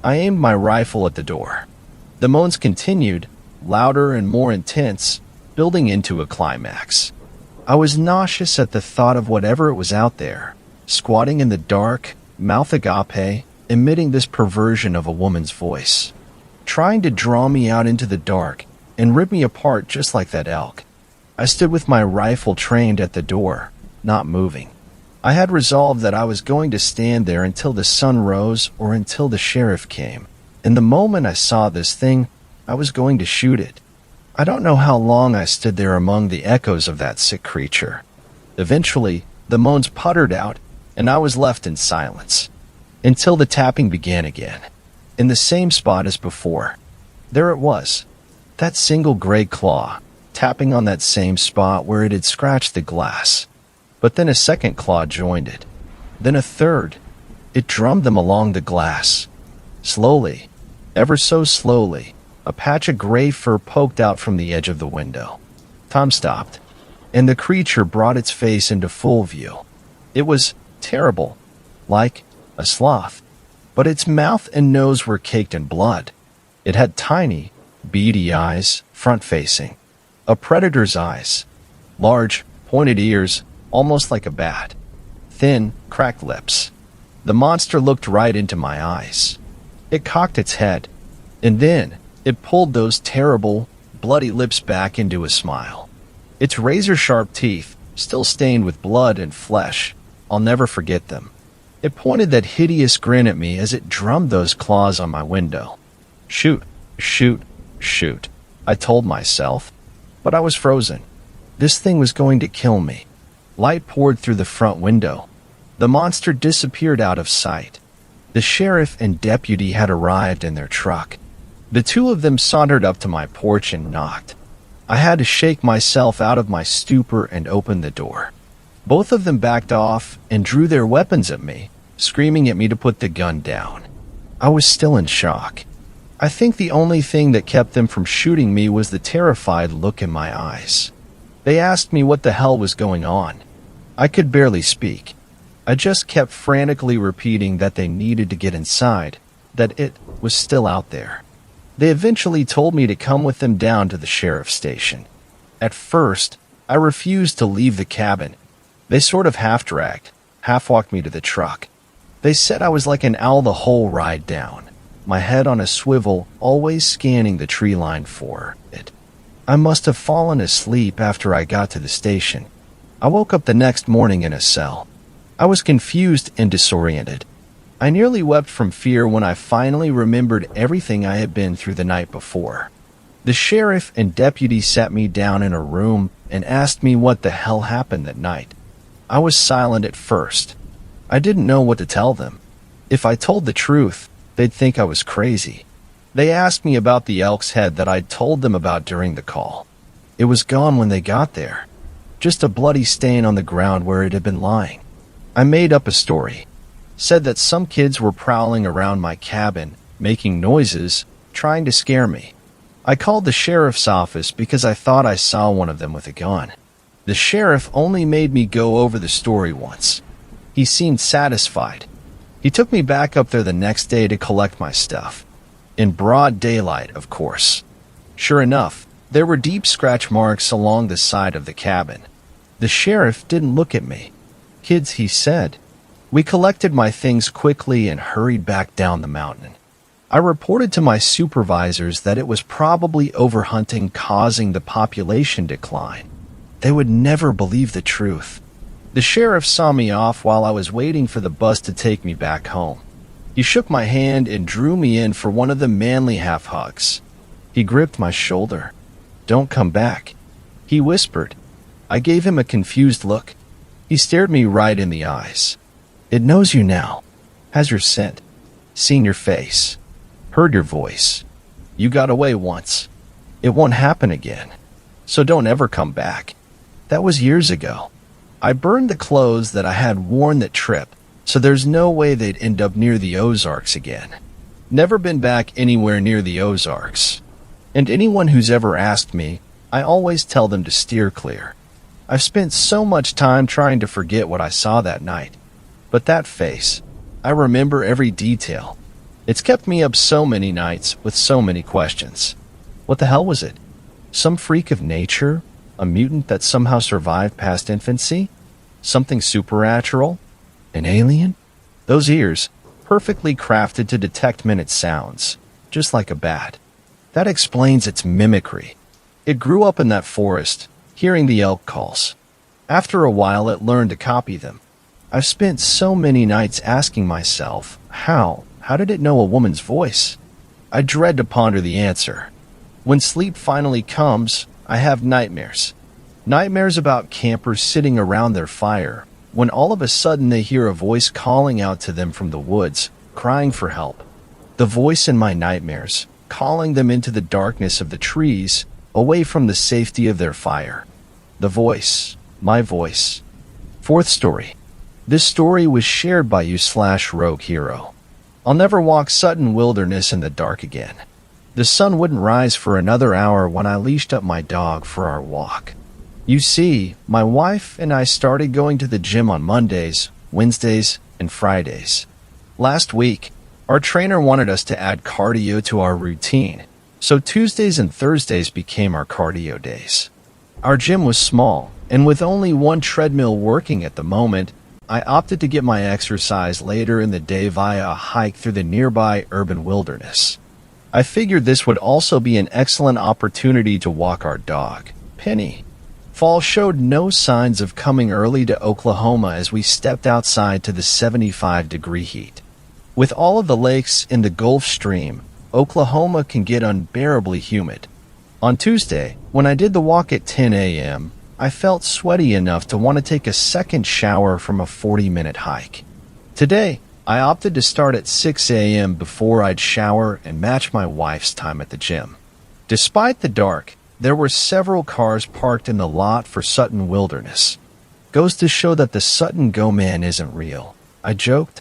I aimed my rifle at the door. The moans continued, louder and more intense, building into a climax. I was nauseous at the thought of whatever it was out there, squatting in the dark, mouth agape, emitting this perversion of a woman's voice, trying to draw me out into the dark and rip me apart just like that elk. I stood with my rifle trained at the door, not moving. I had resolved that I was going to stand there until the sun rose or until the sheriff came. And the moment I saw this thing, I was going to shoot it. I don't know how long I stood there among the echoes of that sick creature. Eventually, the moans puttered out, and I was left in silence. Until the tapping began again, in the same spot as before. There it was, that single gray claw, tapping on that same spot where it had scratched the glass. But then a second claw joined it. Then a third. It drummed them along the glass. Slowly, ever so slowly, a patch of gray fur poked out from the edge of the window. Time stopped. and the creature brought its face into full view. It was terrible, like a sloth, but its mouth and nose were caked in blood. It had tiny, beady eyes, front-facing, a predator's eyes, large, pointed ears, almost like a bat, thin, cracked lips. The monster looked right into my eyes. It cocked its head, and then it pulled those terrible, bloody lips back into a smile. Its razor-sharp teeth, still stained with blood and flesh, I'll never forget them. It pointed that hideous grin at me as it drummed those claws on my window. Shoot, shoot, shoot, I told myself, but I was frozen. This thing was going to kill me. Light poured through the front window. The monster disappeared out of sight. The sheriff and deputy had arrived in their truck. The two of them sauntered up to my porch and knocked. I had to shake myself out of my stupor and open the door. Both of them backed off and drew their weapons at me, screaming at me to put the gun down. I was still in shock. I think the only thing that kept them from shooting me was the terrified look in my eyes. They asked me what the hell was going on. I could barely speak. I just kept frantically repeating that they needed to get inside, that it was still out there. They eventually told me to come with them down to the sheriff's station. At first, I refused to leave the cabin. They sort of half-dragged, half-walked me to the truck. They said I was like an owl the whole ride down, my head on a swivel, always scanning the tree line for it. I must have fallen asleep after I got to the station. I woke up the next morning in a cell. I was confused and disoriented. I nearly wept from fear when I finally remembered everything I had been through the night before. The sheriff and deputy sat me down in a room and asked me what the hell happened that night. I was silent at first. I didn't know what to tell them. If I told the truth, they'd think I was crazy. They asked me about the elk's head that I'd told them about during the call. It was gone when they got there. Just a bloody stain on the ground where it had been lying. I made up a story. Said that some kids were prowling around my cabin, making noises, trying to scare me. I called the sheriff's office because I thought I saw one of them with a gun. The sheriff only made me go over the story once. He seemed satisfied. He took me back up there the next day to collect my stuff. In broad daylight, of course. Sure enough, there were deep scratch marks along the side of the cabin. The sheriff didn't look at me. Kids, he said. We collected my things quickly and hurried back down the mountain. I reported to my supervisors that it was probably overhunting causing the population decline. They would never believe the truth. The sheriff saw me off while I was waiting for the bus to take me back home. He shook my hand and drew me in for one of the manly half-hugs. He gripped my shoulder. "Don't come back," he whispered. I gave him a confused look. He stared me right in the eyes. "It knows you now, has your scent, seen your face, heard your voice. You got away once. It won't happen again. So don't ever come back." That was years ago. I burned the clothes that I had worn that trip, so there's no way they'd end up near the Ozarks again. Never been back anywhere near the Ozarks. And anyone who's ever asked me, I always tell them to steer clear. I've spent so much time trying to forget what I saw that night. But that face, I remember every detail. It's kept me up so many nights with so many questions. What the hell was it? Some freak of nature? A mutant that somehow survived past infancy? Something supernatural? An alien? Those ears, perfectly crafted to detect minute sounds, just like a bat. That explains its mimicry. It grew up in that forest, hearing the elk calls. After a while, it learned to copy them. I've spent so many nights asking myself, how did it know a woman's voice? I dread to ponder the answer. When sleep finally comes, I have nightmares. Nightmares about campers sitting around their fire, when all of a sudden they hear a voice calling out to them from the woods, crying for help. The voice in my nightmares, calling them into the darkness of the trees, away from the safety of their fire. The voice, my voice. Fourth story. This story was shared by you/rogue hero. I'll never walk Sutton Wilderness in the dark again. The sun wouldn't rise for another hour when I leashed up my dog for our walk. You see, my wife and I started going to the gym on Mondays, Wednesdays, and Fridays. Last week, our trainer wanted us to add cardio to our routine, so Tuesdays and Thursdays became our cardio days. Our gym was small, and with only one treadmill working at the moment, I opted to get my exercise later in the day via a hike through the nearby urban wilderness. I figured this would also be an excellent opportunity to walk our dog, Penny. Fall showed no signs of coming early to Oklahoma as we stepped outside to the 75-degree heat. With all of the lakes in the Gulf Stream, Oklahoma can get unbearably humid. On Tuesday, when I did the walk at 10 a.m., I felt sweaty enough to want to take a second shower from a 40-minute hike. Today, I opted to start at 6 a.m. before I'd shower and match my wife's time at the gym. Despite the dark, there were several cars parked in the lot for Sutton Wilderness. Goes to show that the Sutton Go-Man isn't real, I joked.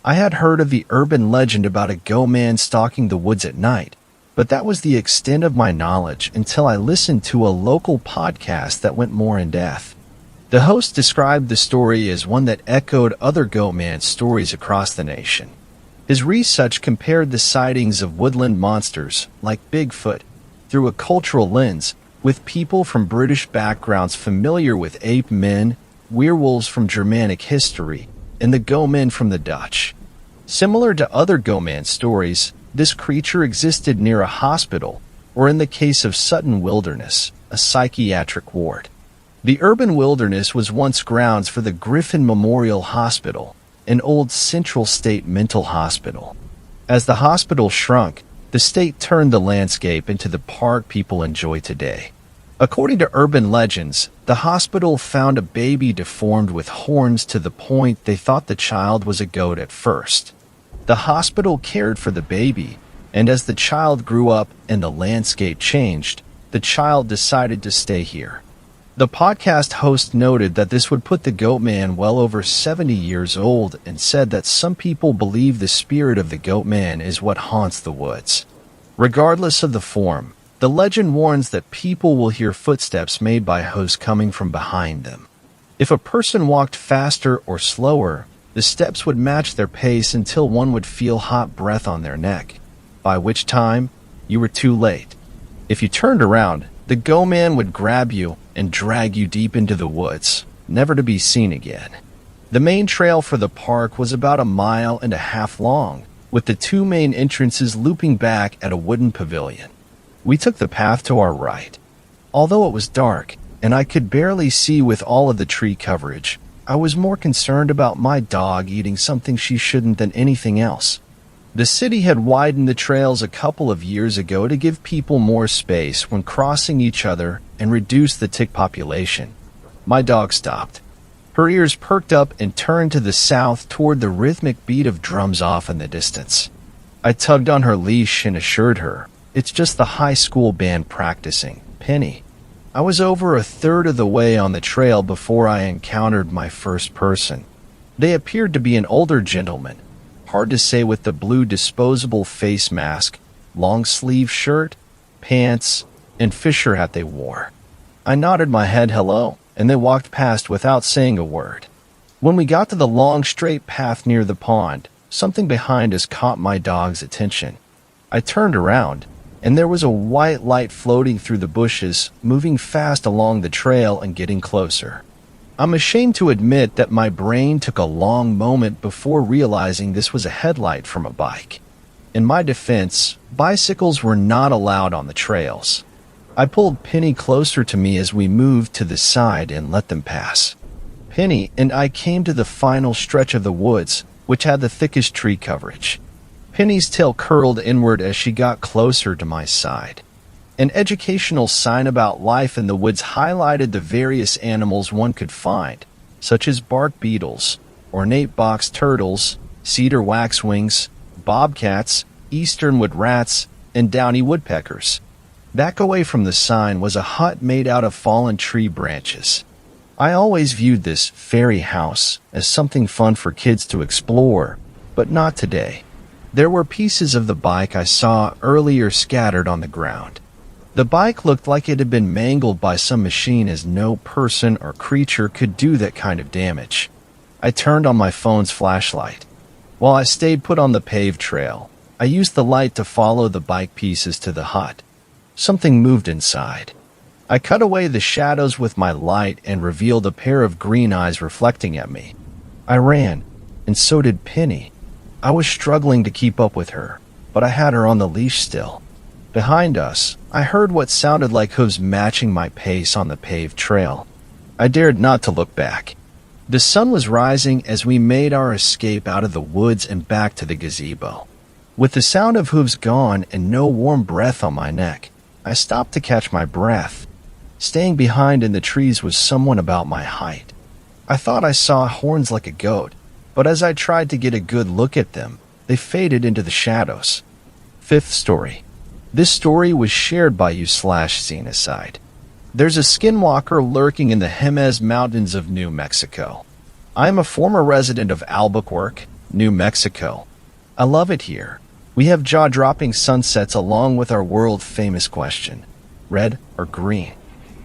I had heard of the urban legend about a go-man stalking the woods at night, but that was the extent of my knowledge until I listened to a local podcast that went more in depth. The host described the story as one that echoed other go-man stories across the nation. His research compared the sightings of woodland monsters, like Bigfoot, through a cultural lens, with people from British backgrounds familiar with ape men, werewolves from Germanic history, and the go-men from the Dutch. Similar to other go-man stories, this creature existed near a hospital, or in the case of Sutton Wilderness, a psychiatric ward. The urban wilderness was once grounds for the Griffin Memorial Hospital, an old Central State mental hospital. As the hospital shrunk, the state turned the landscape into the park people enjoy today. According to urban legends, the hospital found a baby deformed with horns to the point they thought the child was a goat at first. The hospital cared for the baby, and as the child grew up and the landscape changed, the child decided to stay here. The podcast host noted that this would put the goat man well over 70 years old and said that some people believe the spirit of the goat man is what haunts the woods. Regardless of the form, the legend warns that people will hear footsteps made by hosts coming from behind them. If a person walked faster or slower, the steps would match their pace until one would feel hot breath on their neck, by which time you were too late. If you turned around, the go-man would grab you and drag you deep into the woods, never to be seen again. The main trail for the park was about 1.5 miles long, with the two main entrances looping back at a wooden pavilion. We took the path to our right. Although it was dark, and I could barely see with all of the tree coverage, I was more concerned about my dog eating something she shouldn't than anything else. The city had widened the trails a couple of years ago to give people more space when crossing each other and reduce the tick population. My dog stopped. Her ears perked up and turned to the south toward the rhythmic beat of drums off in the distance. I tugged on her leash and assured her, "It's just the high school band practicing, Penny." I was over a third of the way on the trail before I encountered my first person. They appeared to be an older gentleman, hard to say with the blue disposable face mask, long-sleeve shirt, pants, and fisher hat they wore. I nodded my head hello, and they walked past without saying a word. When we got to the long straight path near the pond, something behind us caught my dog's attention. I turned around, and there was a white light floating through the bushes, moving fast along the trail and getting closer. I'm ashamed to admit that my brain took a long moment before realizing this was a headlight from a bike. In my defense, bicycles were not allowed on the trails. I pulled Penny closer to me as we moved to the side and let them pass. Penny and I came to the final stretch of the woods, which had the thickest tree coverage. Penny's tail curled inward as she got closer to my side. An educational sign about life in the woods highlighted the various animals one could find, such as bark beetles, ornate box turtles, cedar waxwings, bobcats, easternwood rats, and downy woodpeckers. Back away from the sign was a hut made out of fallen tree branches. I always viewed this fairy house as something fun for kids to explore, but not today. There were pieces of the bike I saw earlier scattered on the ground. The bike looked like it had been mangled by some machine, as no person or creature could do that kind of damage. I turned on my phone's flashlight. While I stayed put on the paved trail, I used the light to follow the bike pieces to the hut. Something moved inside. I cut away the shadows with my light and revealed a pair of green eyes reflecting at me. I ran, and so did Penny. I was struggling to keep up with her, but I had her on the leash still. Behind us, I heard what sounded like hooves matching my pace on the paved trail. I dared not to look back. The sun was rising as we made our escape out of the woods and back to the gazebo. With the sound of hooves gone and no warm breath on my neck, I stopped to catch my breath. Staying behind in the trees was someone about my height. I thought I saw horns like a goat, but as I tried to get a good look at them, they faded into the shadows. Fifth story. This story was shared by you/Xenocide. There's a skinwalker lurking in the Jemez Mountains of New Mexico. I am a former resident of Albuquerque, New Mexico. I love it here. We have jaw-dropping sunsets along with our world-famous question, red or green?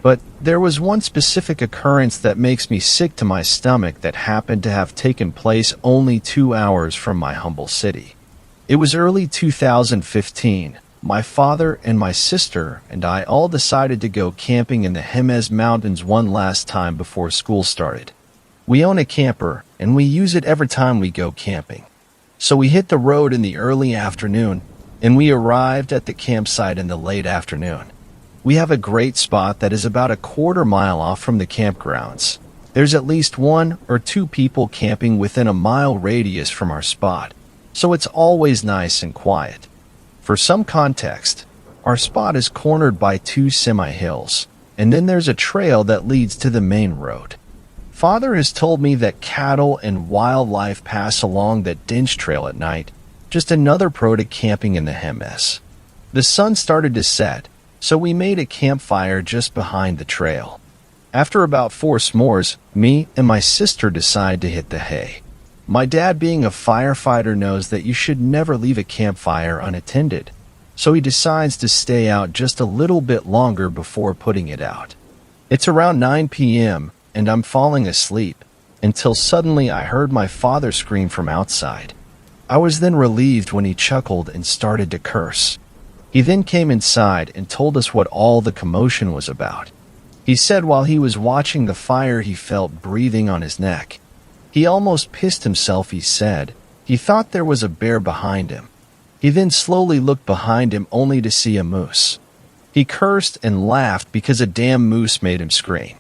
But there was one specific occurrence that makes me sick to my stomach that happened to have taken place only 2 hours from my humble city. It was early 2015. My father and my sister and I all decided to go camping in the Jemez Mountains one last time before school started. We own a camper, and we use it every time we go camping. So we hit the road in the early afternoon, and we arrived at the campsite in the late afternoon. We have a great spot that is about a quarter-mile off from the campgrounds. There's at least 1 or 2 people camping within a mile radius from our spot, so it's always nice and quiet. For some context, our spot is cornered by 2 semi-hills, and then there's a trail that leads to the main road. Father has told me that cattle and wildlife pass along that dinge trail at night, just another pro to camping in the Jemez. The sun started to set, so we made a campfire just behind the trail. After about 4 s'mores, me and my sister decide to hit the hay. My dad, being a firefighter, knows that you should never leave a campfire unattended, so he decides to stay out just a little bit longer before putting it out. It's around 9 p.m., and I'm falling asleep, until suddenly I heard my father scream from outside. I was then relieved when he chuckled and started to curse. He then came inside and told us what all the commotion was about. He said while he was watching the fire he felt breathing on his neck. He almost pissed himself, he said. He thought there was a bear behind him. He then slowly looked behind him only to see a moose. He cursed and laughed because a damn moose made him scream.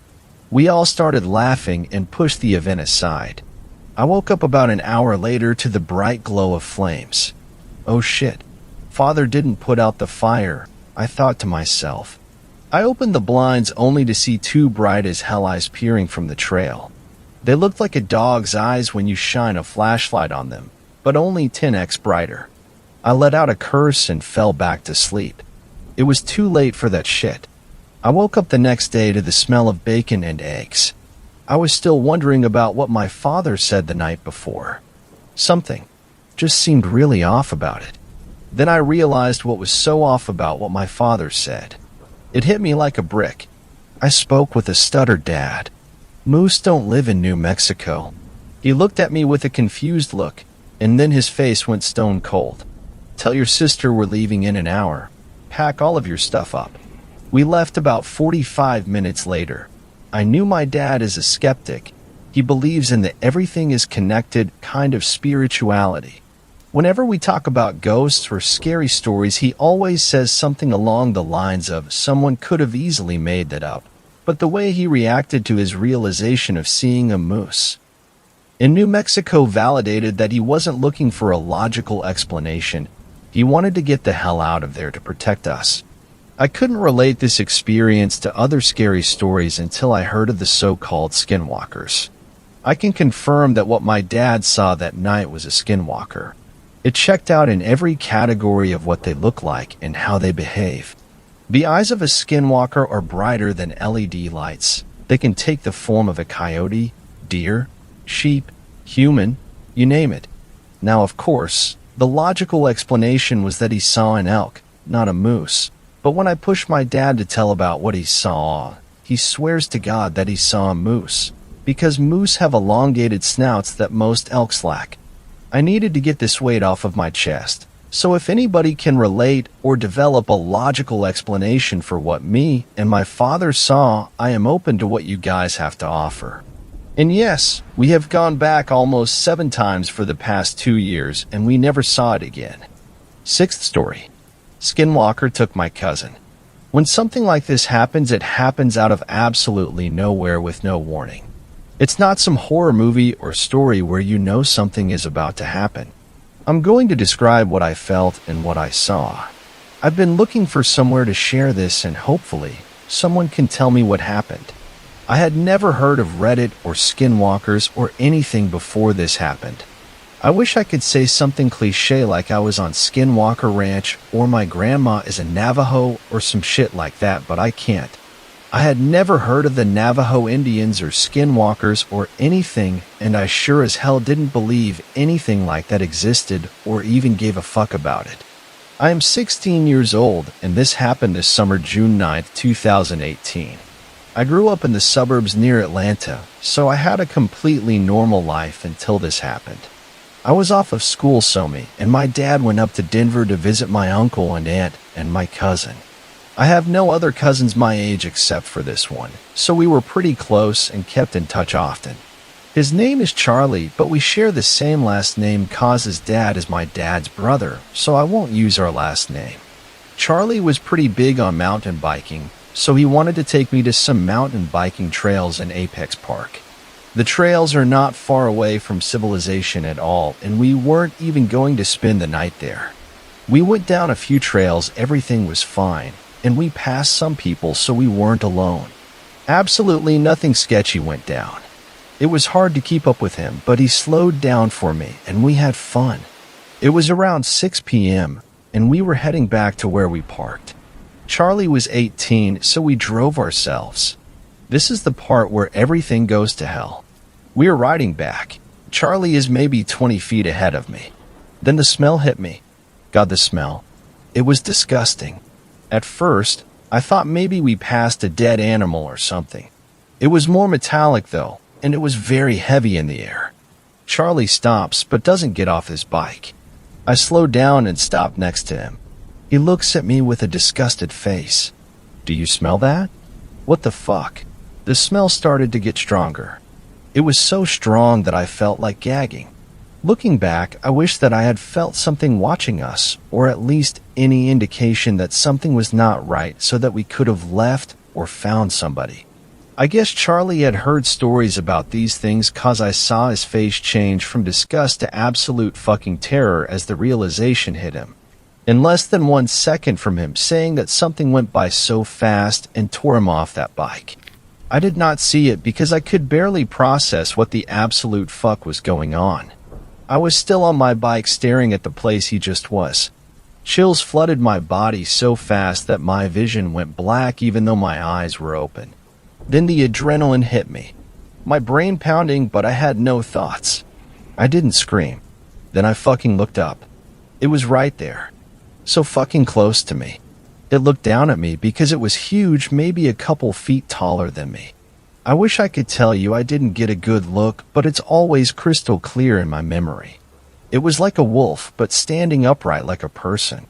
We all started laughing and pushed the event aside. I woke up about an hour later to the bright glow of flames. Oh shit, Father didn't put out the fire, I thought to myself. I opened the blinds only to see 2 bright as hell eyes peering from the trail. They looked like a dog's eyes when you shine a flashlight on them, but only 10x brighter. I let out a curse and fell back to sleep. It was too late for that shit. I woke up the next day to the smell of bacon and eggs. I was still wondering about what my father said the night before. Something just seemed really off about it. Then I realized what was so off about what my father said. It hit me like a brick. I spoke with a stuttered dad. Moose don't live in New Mexico. He looked at me with a confused look, and then his face went stone cold. Tell your sister we're leaving in an hour. Pack all of your stuff up. We left about 45 minutes later. I knew my dad is a skeptic. He believes in the everything is connected kind of spirituality. Whenever we talk about ghosts or scary stories, he always says something along the lines of someone could have easily made that up. But the way he reacted to his realization of seeing a moose in New Mexico validated that he wasn't looking for a logical explanation. He wanted to get the hell out of there to protect us. I couldn't relate this experience to other scary stories until I heard of the so-called skinwalkers. I can confirm that what my dad saw that night was a skinwalker. It checked out in every category of what they look like and how they behave. The eyes of a skinwalker are brighter than LED lights. They can take the form of a coyote, deer, sheep, human, you name it. Now, of course, the logical explanation was that he saw an elk, not a moose. But when I pushed my dad to tell about what he saw, he swears to God that he saw a moose, because moose have elongated snouts that most elks lack. I needed to get this weight off of my chest, so if anybody can relate or develop a logical explanation for what me and my father saw, I am open to what you guys have to offer. And yes, we have gone back almost 7 times for the past 2 years, and we never saw it again. 6th story. Skinwalker took my cousin. When something like this happens, it happens out of absolutely nowhere with no warning. It's not some horror movie or story where you know something is about to happen. I'm going to describe what I felt and what I saw. I've been looking for somewhere to share this, and hopefully, someone can tell me what happened. I had never heard of Reddit or skinwalkers or anything before this happened. I wish I could say something cliche like I was on Skinwalker Ranch or my grandma is a Navajo or some shit like that, but I can't. I had never heard of the Navajo Indians or skinwalkers or anything, and I sure as hell didn't believe anything like that existed or even gave a fuck about it. I am 16 years old, and this happened this summer, June 9th, 2018. I grew up in the suburbs near Atlanta, so I had a completely normal life until this happened. I was off of school, and my dad went up to Denver to visit my uncle and aunt and my cousin. I have no other cousins my age except for this one, so we were pretty close and kept in touch often. His name is Charlie, but we share the same last name cause his dad is my dad's brother, so I won't use our last name. Charlie was pretty big on mountain biking, so he wanted to take me to some mountain biking trails in Apex Park. The trails are not far away from civilization at all, and we weren't even going to spend the night there. We went down a few trails, everything was fine, and we passed some people, so we weren't alone. Absolutely nothing sketchy went down. It was hard to keep up with him, but he slowed down for me, and we had fun. It was around 6 p.m., and we were heading back to where we parked. Charlie was 18, so we drove ourselves. This is the part where everything goes to hell. We are riding back. Charlie is maybe 20 feet ahead of me. Then the smell hit me. God, the smell. It was disgusting. At first, I thought maybe we passed a dead animal or something. It was more metallic though, and it was very heavy in the air. Charlie stops but doesn't get off his bike. I slow down and stop next to him. He looks at me with a disgusted face. Do you smell that? What the fuck? The smell started to get stronger. It was so strong that I felt like gagging. Looking back, I wish that I had felt something watching us, or at least any indication that something was not right so that we could have left or found somebody. I guess Charlie had heard stories about these things cause I saw his face change from disgust to absolute fucking terror as the realization hit him. In less than 1 second from him saying that something went by so fast and tore him off that bike. I did not see it because I could barely process what the absolute fuck was going on. I was still on my bike staring at the place he just was. Chills flooded my body so fast that my vision went black even though my eyes were open. Then the adrenaline hit me. My brain pounding, but I had no thoughts. I didn't scream. Then I fucking looked up. It was right there. So fucking close to me. It looked down at me because it was huge, maybe a couple feet taller than me. I wish I could tell you I didn't get a good look, but it's always crystal clear in my memory. It was like a wolf, but standing upright like a person.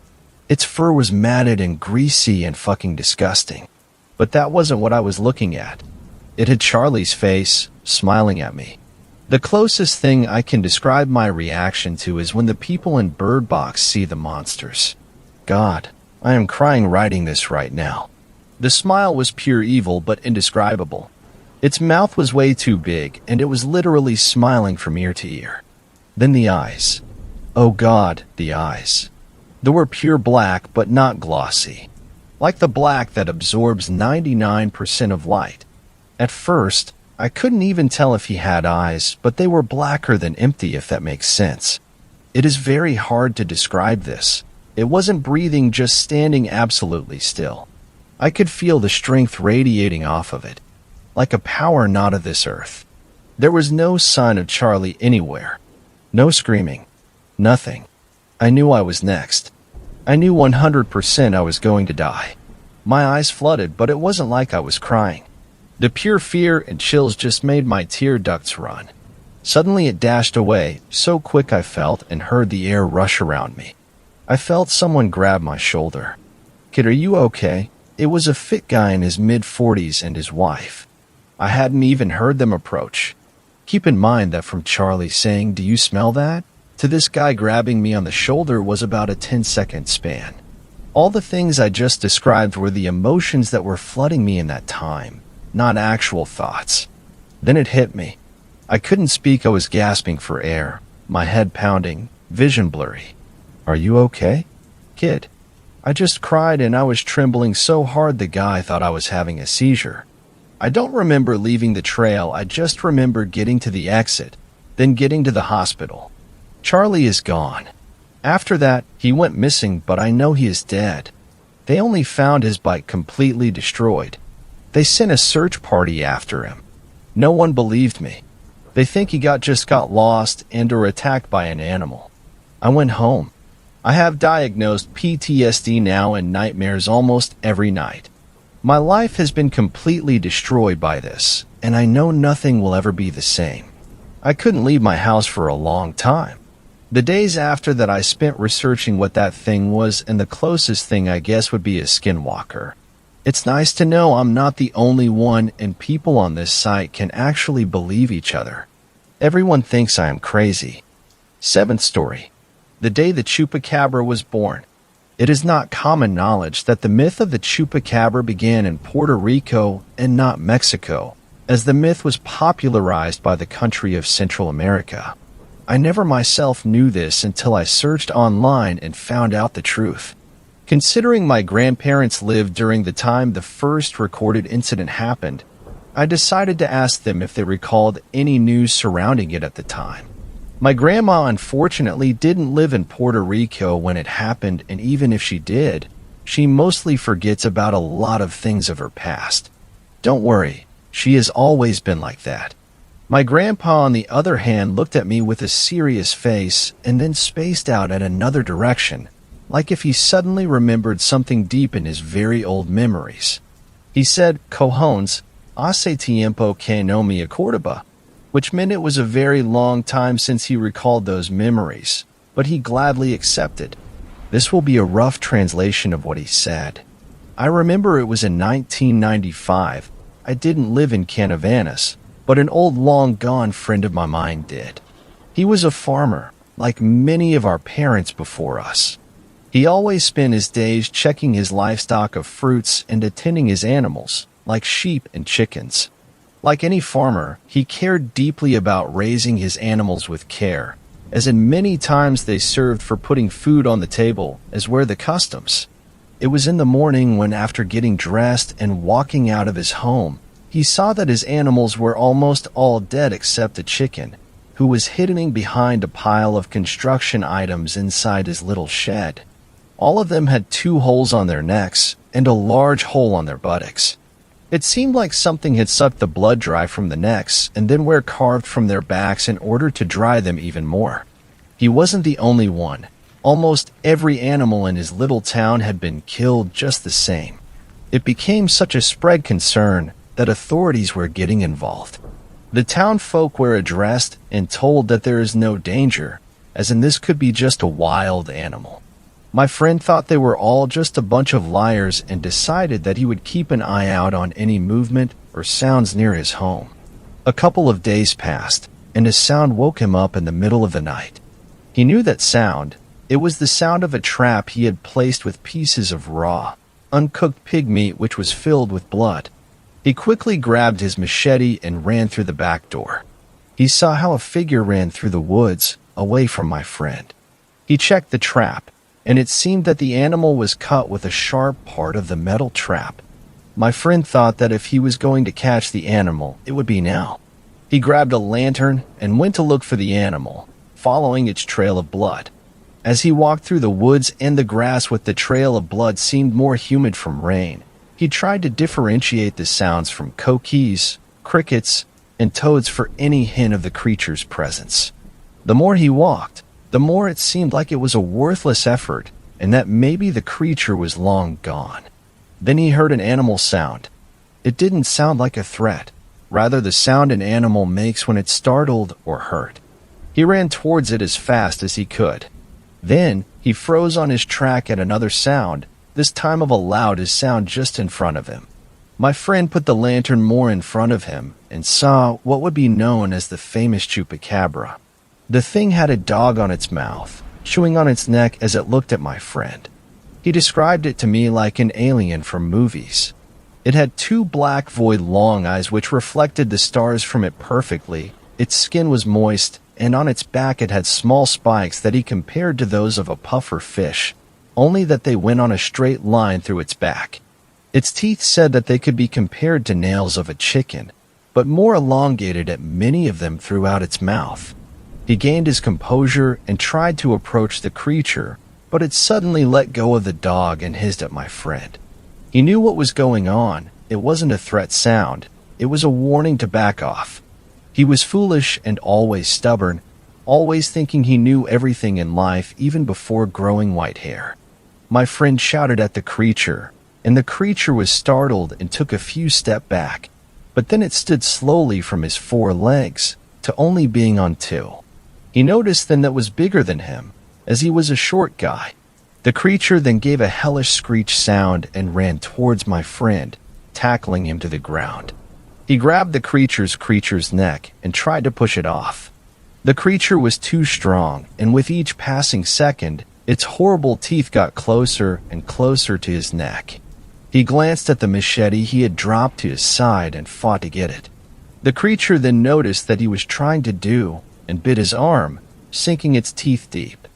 Its fur was matted and greasy and fucking disgusting. But that wasn't what I was looking at. It had Charlie's face, smiling at me. The closest thing I can describe my reaction to is when the people in Bird Box see the monsters. God, I am crying writing this right now. The smile was pure evil but indescribable. Its mouth was way too big, and it was literally smiling from ear to ear. Then the eyes. Oh God, the eyes. They were pure black but not glossy. Like the black that absorbs 99% of light. At first, I couldn't even tell if he had eyes, but they were blacker than empty, if that makes sense. It is very hard to describe this. It wasn't breathing, just standing absolutely still. I could feel the strength radiating off of it. Like a power not of this earth. There was no sign of Charlie anywhere. No screaming. Nothing. I knew I was next. I knew 100% I was going to die. My eyes flooded, but it wasn't like I was crying. The pure fear and chills just made my tear ducts run. Suddenly it dashed away, so quick I felt and heard the air rush around me. I felt someone grab my shoulder. "Kid, are you okay?" It was a fit guy in his mid-40s and his wife. I hadn't even heard them approach. Keep in mind that from Charlie saying, "Do you smell that?" to this guy grabbing me on the shoulder was about a 10-second span. All the things I just described were the emotions that were flooding me in that time, not actual thoughts. Then it hit me. I couldn't speak. I was gasping for air, my head pounding, vision blurry. "Are you okay, kid?" I just cried, and I was trembling so hard the guy thought I was having a seizure. I don't remember leaving the trail. I just remember getting to the exit, then getting to the hospital. Charlie is gone. After that, he went missing, but I know he is dead. They only found his bike completely destroyed. They sent a search party after him. No one believed me. They think he just got lost and or attacked by an animal. I went home. I have diagnosed PTSD now and nightmares almost every night. My life has been completely destroyed by this, and I know nothing will ever be the same. I couldn't leave my house for a long time. The days after that I spent researching what that thing was, and the closest thing I guess would be a skinwalker. It's nice to know I'm not the only one, and people on this site can actually believe each other. Everyone thinks I am crazy. 7th story. The day the Chupacabra was born. It is not common knowledge that the myth of the Chupacabra began in Puerto Rico and not Mexico, as the myth was popularized by the country of Central America. I never myself knew this until I searched online and found out the truth. Considering my grandparents lived during the time the first recorded incident happened, I decided to ask them if they recalled any news surrounding it at the time. My grandma unfortunately didn't live in Puerto Rico when it happened, and even if she did, she mostly forgets about a lot of things of her past. Don't worry, she has always been like that. My grandpa, on the other hand, looked at me with a serious face and then spaced out at another direction, like if he suddenly remembered something deep in his very old memories. He said, "Cojones, hace tiempo que no me acordaba," which meant it was a very long time since he recalled those memories, but he gladly accepted. This will be a rough translation of what he said. I remember it was in 1995. I didn't live in Canavanas, but an old long-gone friend of mine did. He was a farmer, like many of our parents before us. He always spent his days checking his livestock of fruits and attending his animals, like sheep and chickens. Like any farmer, he cared deeply about raising his animals with care, as in many times they served for putting food on the table, as were the customs. It was in the morning when, after getting dressed and walking out of his home, he saw that his animals were almost all dead except a chicken, who was hidden behind a pile of construction items inside his little shed. All of them had 2 holes on their necks and a large hole on their buttocks. It seemed like something had sucked the blood dry from the necks and then were carved from their backs in order to dry them even more. He wasn't the only one. Almost every animal in his little town had been killed just the same. It became such a spread concern that authorities were getting involved. The town folk were addressed and told that there is no danger, as in this could be just a wild animal. My friend thought they were all just a bunch of liars and decided that he would keep an eye out on any movement or sounds near his home. A couple of days passed, and a sound woke him up in the middle of the night. He knew that sound. It was the sound of a trap he had placed with pieces of raw, uncooked pig meat which was filled with blood. He quickly grabbed his machete and ran through the back door. He saw how a figure ran through the woods, away from my friend. He checked the trap, and it seemed that the animal was cut with a sharp part of the metal trap. My friend thought that if he was going to catch the animal, it would be now. He grabbed a lantern and went to look for the animal, following its trail of blood. As he walked through the woods and the grass with the trail of blood seemed more humid from rain, he tried to differentiate the sounds from coquis, crickets, and toads for any hint of the creature's presence. The more he walked, the more it seemed like it was a worthless effort and that maybe the creature was long gone. Then he heard an animal sound. It didn't sound like a threat, rather the sound an animal makes when it's startled or hurt. He ran towards it as fast as he could. Then he froze on his track at another sound, this time of a loud sound just in front of him. My friend put the lantern more in front of him and saw what would be known as the famous chupacabra. The thing had a dog on its mouth, chewing on its neck as it looked at my friend. He described it to me like an alien from movies. It had two black void long eyes which reflected the stars from it perfectly. Its skin was moist, and on its back it had small spikes that he compared to those of a puffer fish, only that they went on a straight line through its back. Its teeth said that they could be compared to nails of a chicken, but more elongated at many of them throughout its mouth. He gained his composure and tried to approach the creature, but it suddenly let go of the dog and hissed at my friend. He knew what was going on. It wasn't a threat sound. It was a warning to back off. He was foolish and always stubborn, always thinking he knew everything in life even before growing white hair. My friend shouted at the creature, and the creature was startled and took a few steps back, but then it stood slowly from his 4 legs to only being on 2. He noticed then that was bigger than him, as he was a short guy. The creature then gave a hellish screech sound and ran towards my friend, tackling him to the ground. He grabbed the creature's neck and tried to push it off. The creature was too strong, and with each passing second, its horrible teeth got closer and closer to his neck. He glanced at the machete he had dropped to his side and fought to get it. The creature then noticed that he was trying to do and bit his arm, sinking its teeth deep.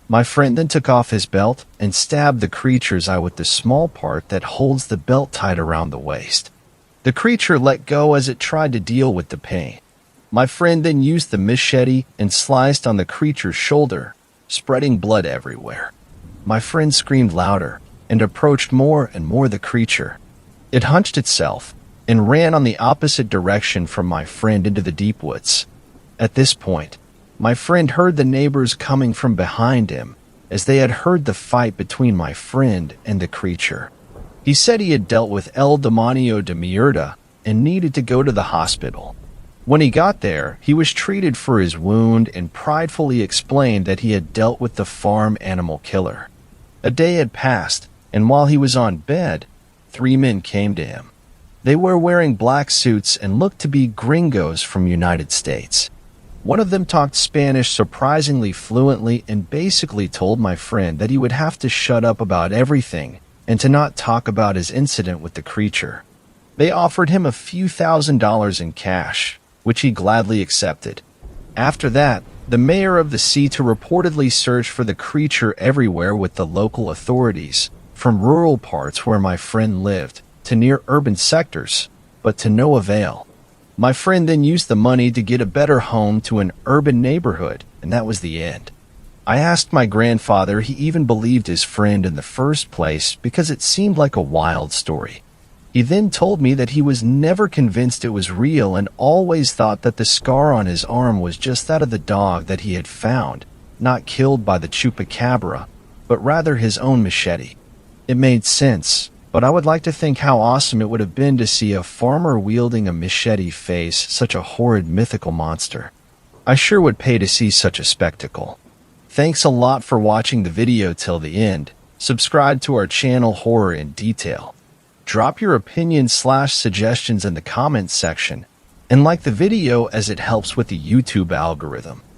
My friend then took off his belt and stabbed the creature's eye with the small part that holds the belt tied around the waist. The creature let go as it tried to deal with the pain. My friend then used the machete and sliced on the creature's shoulder, spreading blood everywhere. My friend screamed louder and approached more and more the creature. It hunched itself and ran on the opposite direction from my friend into the deep woods. At this point, my friend heard the neighbors coming from behind him, as they had heard the fight between my friend and the creature. He said he had dealt with El Demonio de Mierda and needed to go to the hospital. When he got there, he was treated for his wound and pridefully explained that he had dealt with the farm animal killer. A day had passed, and while he was on bed, 3 men came to him. They were wearing black suits and looked to be gringos from United States. One of them talked Spanish surprisingly fluently and basically told my friend that he would have to shut up about everything and to not talk about his incident with the creature. They offered him a few $1,000s in cash, which he gladly accepted. After that, the mayor of the Cita reportedly searched for the creature everywhere with the local authorities, from rural parts where my friend lived to near urban sectors, but to no avail. My friend then used the money to get a better home to an urban neighborhood, and that was the end. I asked my grandfather he even believed his friend in the first place because it seemed like a wild story. He then told me that he was never convinced it was real and always thought that the scar on his arm was just that of the dog that he had found, not killed by the chupacabra, but rather his own machete. It made sense, but I would like to think how awesome it would have been to see a farmer wielding a machete face such a horrid mythical monster. I sure would pay to see such a spectacle. Thanks a lot for watching the video till the end. Subscribe to our channel Horror in Detail. Drop your opinions/suggestions in the comments section, and like the video as it helps with the YouTube algorithm.